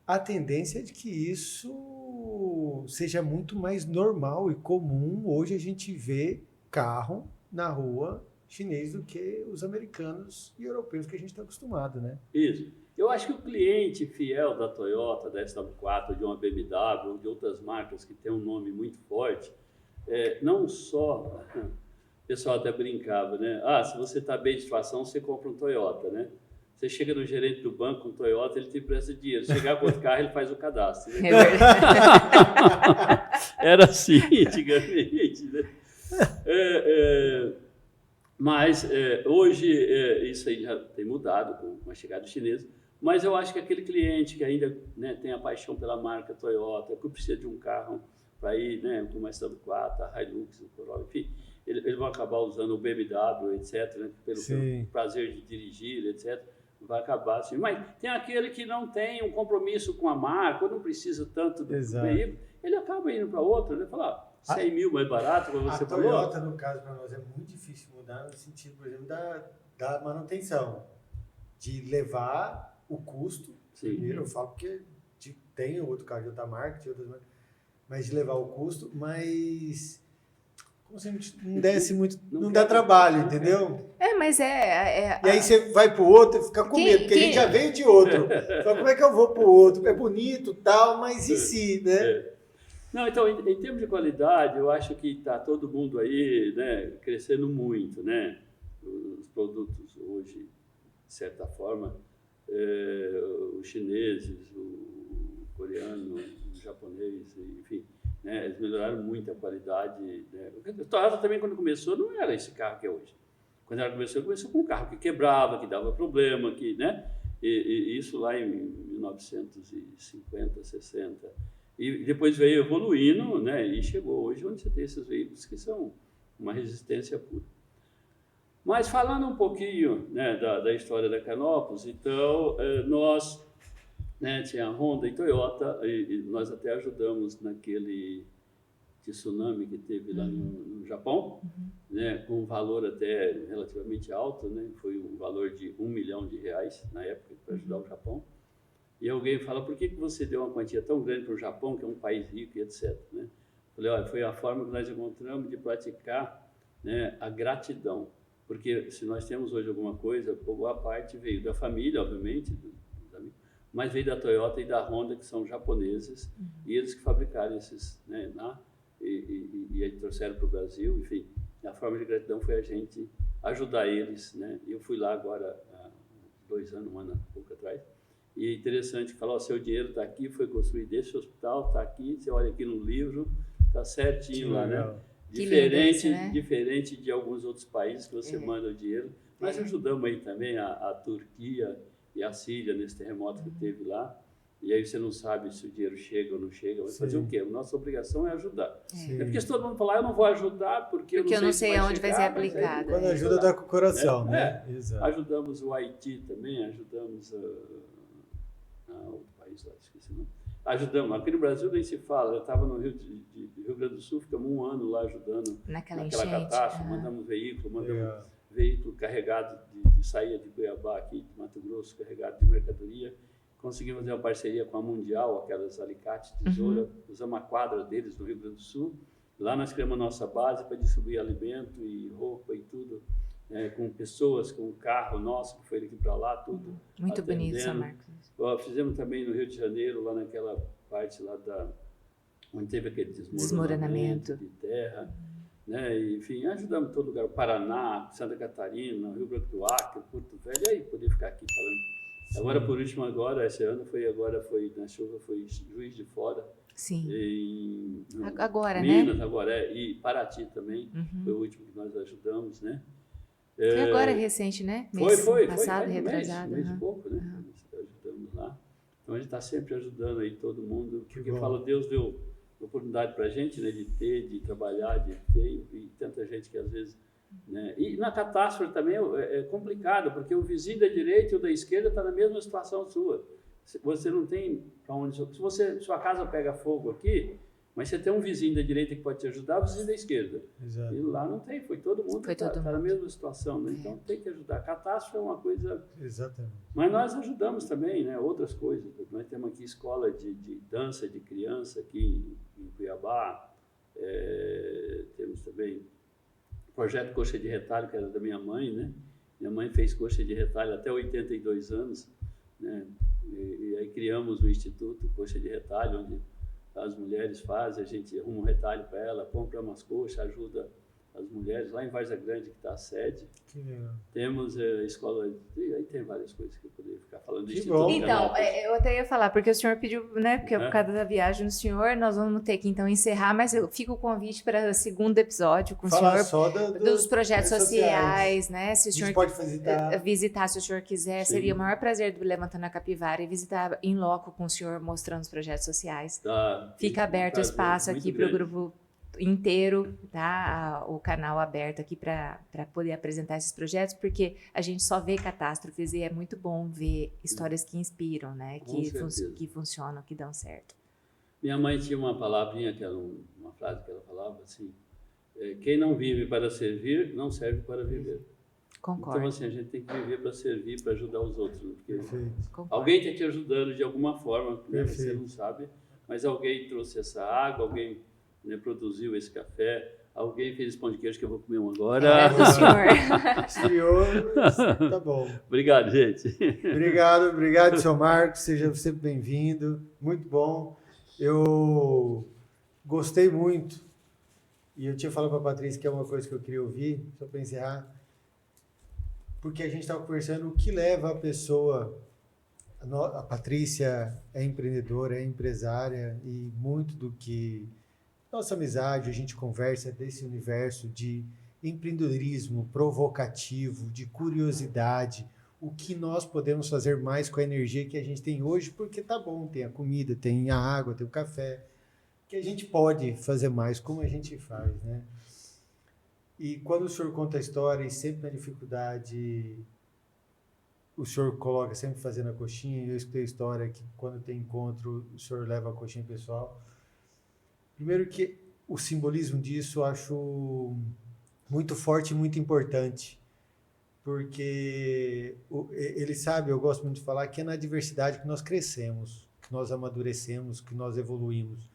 A tendência é de que isso seja muito mais normal e comum. Hoje a gente vê carro na rua chinês do que os americanos e europeus que a gente está acostumado, né? Isso. Eu acho que o cliente fiel da Toyota, da SW4, de uma BMW ou de outras marcas que tem um nome muito forte, não só, o pessoal até brincava, né? Se você está bem de situação, você compra um Toyota, né? Você chega no gerente do banco, um Toyota, ele te empresta dinheiro. Se chegar com outro carro, ele faz o cadastro. Né? Era assim antigamente, né? Mas hoje isso aí já tem mudado com a chegada chinesa. Mas eu acho que aquele cliente que ainda, né, tem a paixão pela marca Toyota, que precisa de um carro para ir, né, com uma SW4, a Hilux, o Corolla, enfim, eles vão acabar usando o BMW, etc., né, pelo prazer de dirigir, etc., vai acabar assim. Mas tem aquele que não tem um compromisso com a marca, ou não precisa tanto do veículo, ele acaba indo para outra, né? Falar 100 mil mais barato, como você falou. A Toyota, no caso, para nós, é muito difícil mudar no sentido, por exemplo, da manutenção, de levar o custo. Primeiro, eu falo porque tem outro carro de outra marca, de outras marcas, mas de levar o custo, mas como se não desse muito, não dá trabalho, entendeu? Mas E aí você vai pro outro e fica com medo, porque a gente já veio de outro. Então, como é que eu vou pro outro? É bonito, tal, mas e se, né? Não, então, em termos de qualidade, eu acho que está todo mundo aí, né, crescendo muito, né? Os produtos hoje, de certa forma, os chineses, o coreano, o japonês, enfim, né, eles melhoraram muito a qualidade. Né? A Toyota também, quando começou, não era esse carro que é hoje. Quando ela começou com um carro que quebrava, que dava problema, né? E isso lá em 1950, 60. E depois veio evoluindo, né? E chegou hoje onde você tem esses veículos que são uma resistência pura. Mas falando um pouquinho, né, da história da Canópolis, então, nós, né, tinha a Honda e Toyota, e nós até ajudamos naquele tsunami que teve lá no Japão, né, com um valor até relativamente alto, né, foi um valor de R$1 milhão na época para ajudar o Japão. E alguém fala, por que você deu uma quantia tão grande para o Japão, que é um país rico e etc. Né? Falei, olha, foi a forma que nós encontramos de praticar, né, a gratidão. Porque se nós temos hoje alguma coisa, boa parte veio da família, obviamente, dos amigos, mas veio da Toyota e da Honda, que são japoneses, e eles que fabricaram esses, né, e trouxeram para o Brasil, enfim. A forma de gratidão foi a gente ajudar eles, né? Eu fui lá agora há 2 anos, 1 ano e pouco atrás, e é interessante falar, seu dinheiro está aqui, foi construído esse hospital, está aqui, você olha aqui no livro, está certinho lá, né? Diferente de alguns outros países que você manda o dinheiro. Nós ajudamos aí também a Turquia e a Síria nesse terremoto que teve lá. E aí você não sabe se o dinheiro chega ou não chega. Mas fazer o quê? A nossa obrigação é ajudar. É porque se todo mundo falar, eu não vou ajudar porque eu não sei onde vai ser aplicado. Quando ajuda, dá com o coração, né? Exato. Ajudamos o Haiti também, ajudamos outro país lá, esqueci o nome. Ajudamos. Aqui no Brasil nem se fala. Eu estava no Rio Grande do Sul, ficamos 1 ano lá ajudando naquela catástrofe. Mandamos veículo carregado de saída de Cuiabá, aqui de Mato Grosso, carregado de mercadoria. Conseguimos fazer uma parceria com a Mundial, aquelas alicates, tesoura. Usamos a quadra deles no Rio Grande do Sul. Lá nós criamos a nossa base para distribuir alimento e roupa e tudo. Com pessoas, com o carro nosso, que foi daqui para lá, tudo. Muito bonito, São Marcos. Fizemos também no Rio de Janeiro, lá naquela parte lá onde teve aquele desmoronamento de terra. Né? E, enfim, ajudamos em todo lugar. O Paraná, Santa Catarina, Rio Branco do Acre, Porto Velho, aí poder ficar aqui falando Agora, por último, esse ano foi na chuva, foi Juiz de Fora. Sim. Agora, Minas, né? Agora, e Paraty também, foi o último que nós ajudamos, né? Foi agora recente, né? Foi passado, retrasado. Mês e pouco, né? Ajudamos lá. Então, a gente está sempre ajudando aí todo mundo, porque eu falo, Deus deu oportunidade para a gente, né, de trabalhar, de ter, e tanta gente que às vezes... Né? E na catástrofe também é complicado, porque o vizinho da direita e o da esquerda está na mesma situação sua. Você não tem para onde... Se sua casa pega fogo aqui, mas você tem um vizinho da direita que pode te ajudar, o vizinho da esquerda. Exato. E lá não tem, todo mundo está na mesma situação. Né? Então tem que ajudar. A catástrofe é uma coisa... Exatamente. Mas nós ajudamos também, né? Outras coisas. Nós temos aqui escola de dança de criança aqui em Cuiabá. Temos também projeto Coxa de Retalho, que era da minha mãe, né? Minha mãe fez coxa de retalho até 82 anos, né? E aí criamos o Instituto Coxa de Retalho, onde as mulheres fazem, a gente arruma um retalho para ela, compra umas coxas, ajuda as mulheres. Lá em Várzea Grande, que está a sede, temos a escola, aí tem várias coisas que eu poderia ficar falando. Então, eu até ia falar, porque o senhor pediu, né, porque por causa da viagem do senhor, nós vamos ter que então encerrar, mas fica o convite para o segundo episódio com o senhor, só dos projetos sociais, né, se o senhor pode visitar, se o senhor quiser, Sim. seria o maior prazer do Levantando a Capivara e visitar em loco com o senhor, mostrando os projetos sociais. Fica aberto o espaço aqui para o grupo inteiro, tá? O canal aberto aqui para poder apresentar esses projetos, porque a gente só vê catástrofes e é muito bom ver histórias que inspiram, né? Que funcionam, que dão certo. Minha mãe tinha uma palavrinha, que era uma frase que ela falava assim: quem não vive para servir, não serve para viver. Concordo. Então, assim, a gente tem que viver para servir, para ajudar os outros. Né? Porque Perfeito. alguém está te ajudando de alguma forma, né? Você Perfeito. não sabe, mas alguém trouxe essa água, alguém, né, produziu esse café, alguém fez esse pão de queijo que eu vou comer um agora. Senhor, tá bom. Obrigado, gente. Obrigado, seu Marcos. Seja sempre bem-vindo. Muito bom. Eu gostei muito. E eu tinha falado para a Patrícia que é uma coisa que eu queria ouvir, só para encerrar. Porque a gente estava conversando o que leva a pessoa... A Patrícia é empreendedora, é empresária, e muito do que... Nossa amizade, a gente conversa desse universo de empreendedorismo provocativo, de curiosidade, o que nós podemos fazer mais com a energia que a gente tem hoje, porque tá bom, tem a comida, tem a água, tem o café, que a gente pode fazer mais, como a gente faz, né? E quando o senhor conta a história, e sempre na dificuldade, o senhor coloca sempre fazendo a coxinha, e eu escutei a história que quando tem encontro, o senhor leva a coxinha pessoal. Primeiro que o simbolismo disso eu acho muito forte e muito importante, porque ele sabe, eu gosto muito de falar, que é na diversidade que nós crescemos, que nós amadurecemos, que nós evoluímos,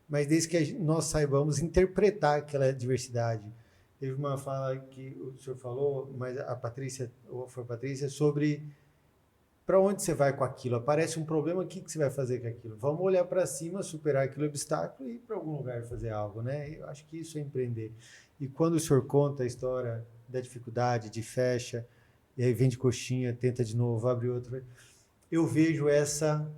mas desde que nós saibamos interpretar aquela diversidade. Teve uma fala que o senhor falou, mas a Patrícia, ou foi a Patrícia, sobre... Para onde você vai com aquilo? Aparece um problema, o que você vai fazer com aquilo? Vamos olhar para cima, superar aquele obstáculo e ir para algum lugar fazer algo, né? Eu acho que isso é empreender. E quando o senhor conta a história da dificuldade, de fecha, e aí vende coxinha, tenta de novo, abre outra, eu vejo essa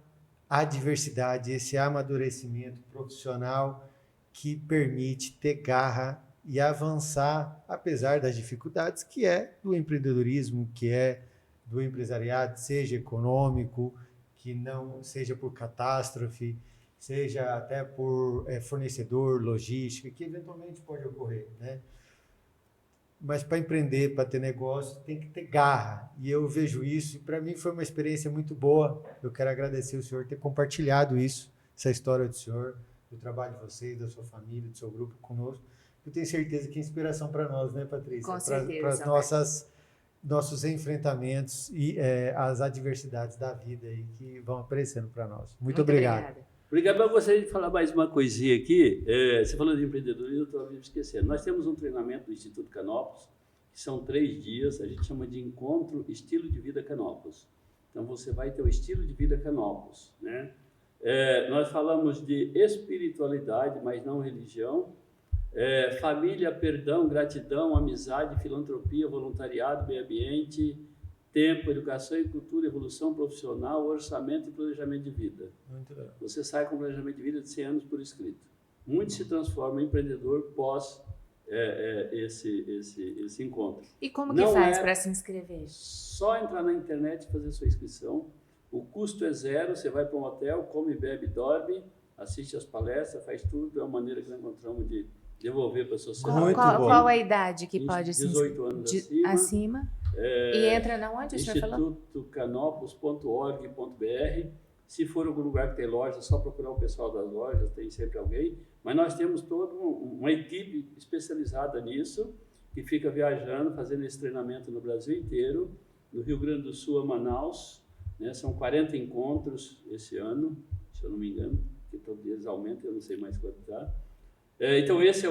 adversidade, esse amadurecimento profissional que permite ter garra e avançar, apesar das dificuldades, que é do empreendedorismo, que é do empresariado, seja econômico, que não seja por catástrofe, seja até por fornecedor, logística, que eventualmente pode ocorrer, né? Mas para empreender, para ter negócio, tem que ter garra. E eu vejo isso, e para mim foi uma experiência muito boa. Eu quero agradecer o senhor ter compartilhado isso, essa história do senhor, do trabalho de vocês, da sua família, do seu grupo conosco. Eu tenho certeza que é inspiração para nós, né, Patrícia? Com certeza. Para as nossos enfrentamentos e as adversidades da vida aí que vão aparecendo para nós. Muito obrigado. Obrigado. Eu gostaria de falar mais uma coisinha aqui. Você falou de empreendedorismo, eu estou esquecendo. Nós temos um treinamento do Instituto Canópolis, que são 3 dias, a gente chama de Encontro Estilo de Vida Canópolis. Então, você vai ter o Estilo de Vida Canópolis, né? Nós falamos de espiritualidade, mas não religião, família, perdão, gratidão, amizade, filantropia, voluntariado, meio ambiente, tempo, educação e cultura, evolução profissional, orçamento e planejamento de vida. Muito legal. Você sai com um planejamento de vida de 100 anos por escrito. Muitos se transformam em empreendedor pós esse encontro. E como que Não faz é para se inscrever? Só entrar na internet e fazer sua inscrição. O custo é zero, você vai para um hotel, come, bebe, dorme, assiste as palestras, faz tudo. É uma maneira que nós encontramos de devolver para a sociedade. Muito bom. Qual a idade que pode se 18 anos acima. E entra na onde o senhor falou? institutocanopus.org.br. Se for algum lugar que tem loja, é só procurar o pessoal das lojas, tem sempre alguém. Mas nós temos toda uma equipe especializada nisso, que fica viajando, fazendo esse treinamento no Brasil inteiro, no Rio Grande do Sul a Manaus, né? São 40 encontros esse ano, se eu não me engano, que todos eles aumentam, eu não sei mais quanto está. Então esse é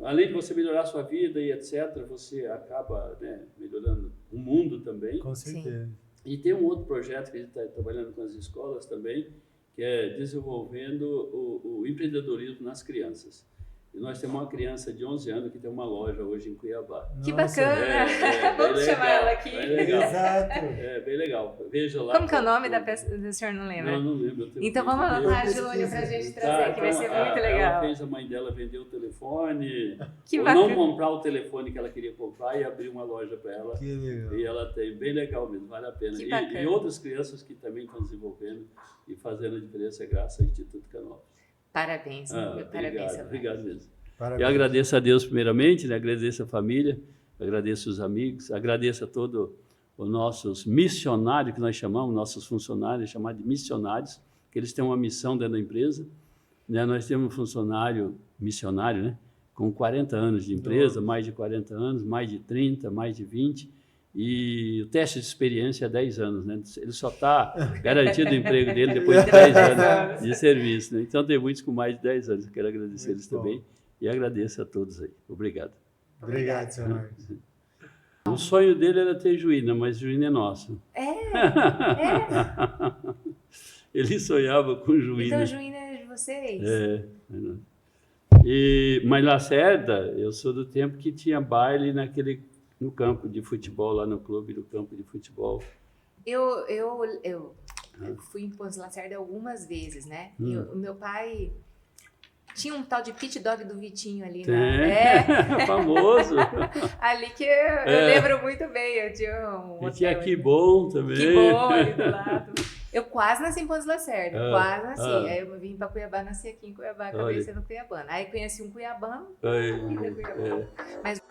além de você melhorar a sua vida e etc, você acaba, né, melhorando o mundo também. Com certeza. Sim. E tem um outro projeto que a gente está trabalhando com as escolas também, que é desenvolvendo o empreendedorismo nas crianças. E nós temos uma criança de 11 anos que tem uma loja hoje em Cuiabá. Que Nossa, bacana! Vamos legal, chamar ela aqui. é legal. Exato. É bem legal. Veja lá. Como que é o nome da pessoa? O senhor não lembra? Não lembro. Então vamos anotar, Júnior, para a gente trazer, que vai ser muito Ela legal. fez a mãe dela vender o telefone, Que ou bacana. não comprar o telefone que ela queria comprar e abrir uma loja para ela. Que legal. E ela tem, bem legal mesmo, vale a pena. Que bacana. E outras crianças que também estão desenvolvendo e fazendo a diferença graças ao Instituto Canopus. Parabéns, parabéns. Obrigado mesmo. Parabéns. Eu agradeço a Deus primeiramente, né? Agradeço a família, agradeço os amigos, agradeço a todos os nossos missionários, que nós chamamos, nossos funcionários, chamados de missionários, que eles têm uma missão dentro da empresa. Né? Nós temos um funcionário missionário, né? Com 40 anos de empresa, mais de 40 anos, mais de 30, mais de 20, e o teste de experiência é 10 anos, né? Ele só está garantido o emprego dele depois de 10 anos de serviço, né? Então tem muitos com mais de 10 anos, eu quero agradecer Muito eles bom. também. E agradeço a todos aí. Obrigado. Obrigado, senhor Marcos. O sonho dele era ter Juína, mas Juína é nosso. Ele sonhava com Juína. Então, Juína é de vocês? Mas Lacerda, eu sou do tempo que tinha baile no campo de futebol, lá no clube do campo de futebol. Eu fui em Pontes Lacerda algumas vezes, né? E o meu pai tinha um tal de pit dog do Vitinho ali, né? Famoso. Ali que eu lembro muito bem. Eu tinha um E tinha hotel Que ali. Bom também. Que bom ali do lado. Eu quase nasci em Pontes Lacerda, quase nasci. Aí eu vim para Cuiabá, nasci aqui em Cuiabá, acabei sendo cuiabana. Aí conheci um cuiabano, Aí, vida cuiabana. Mas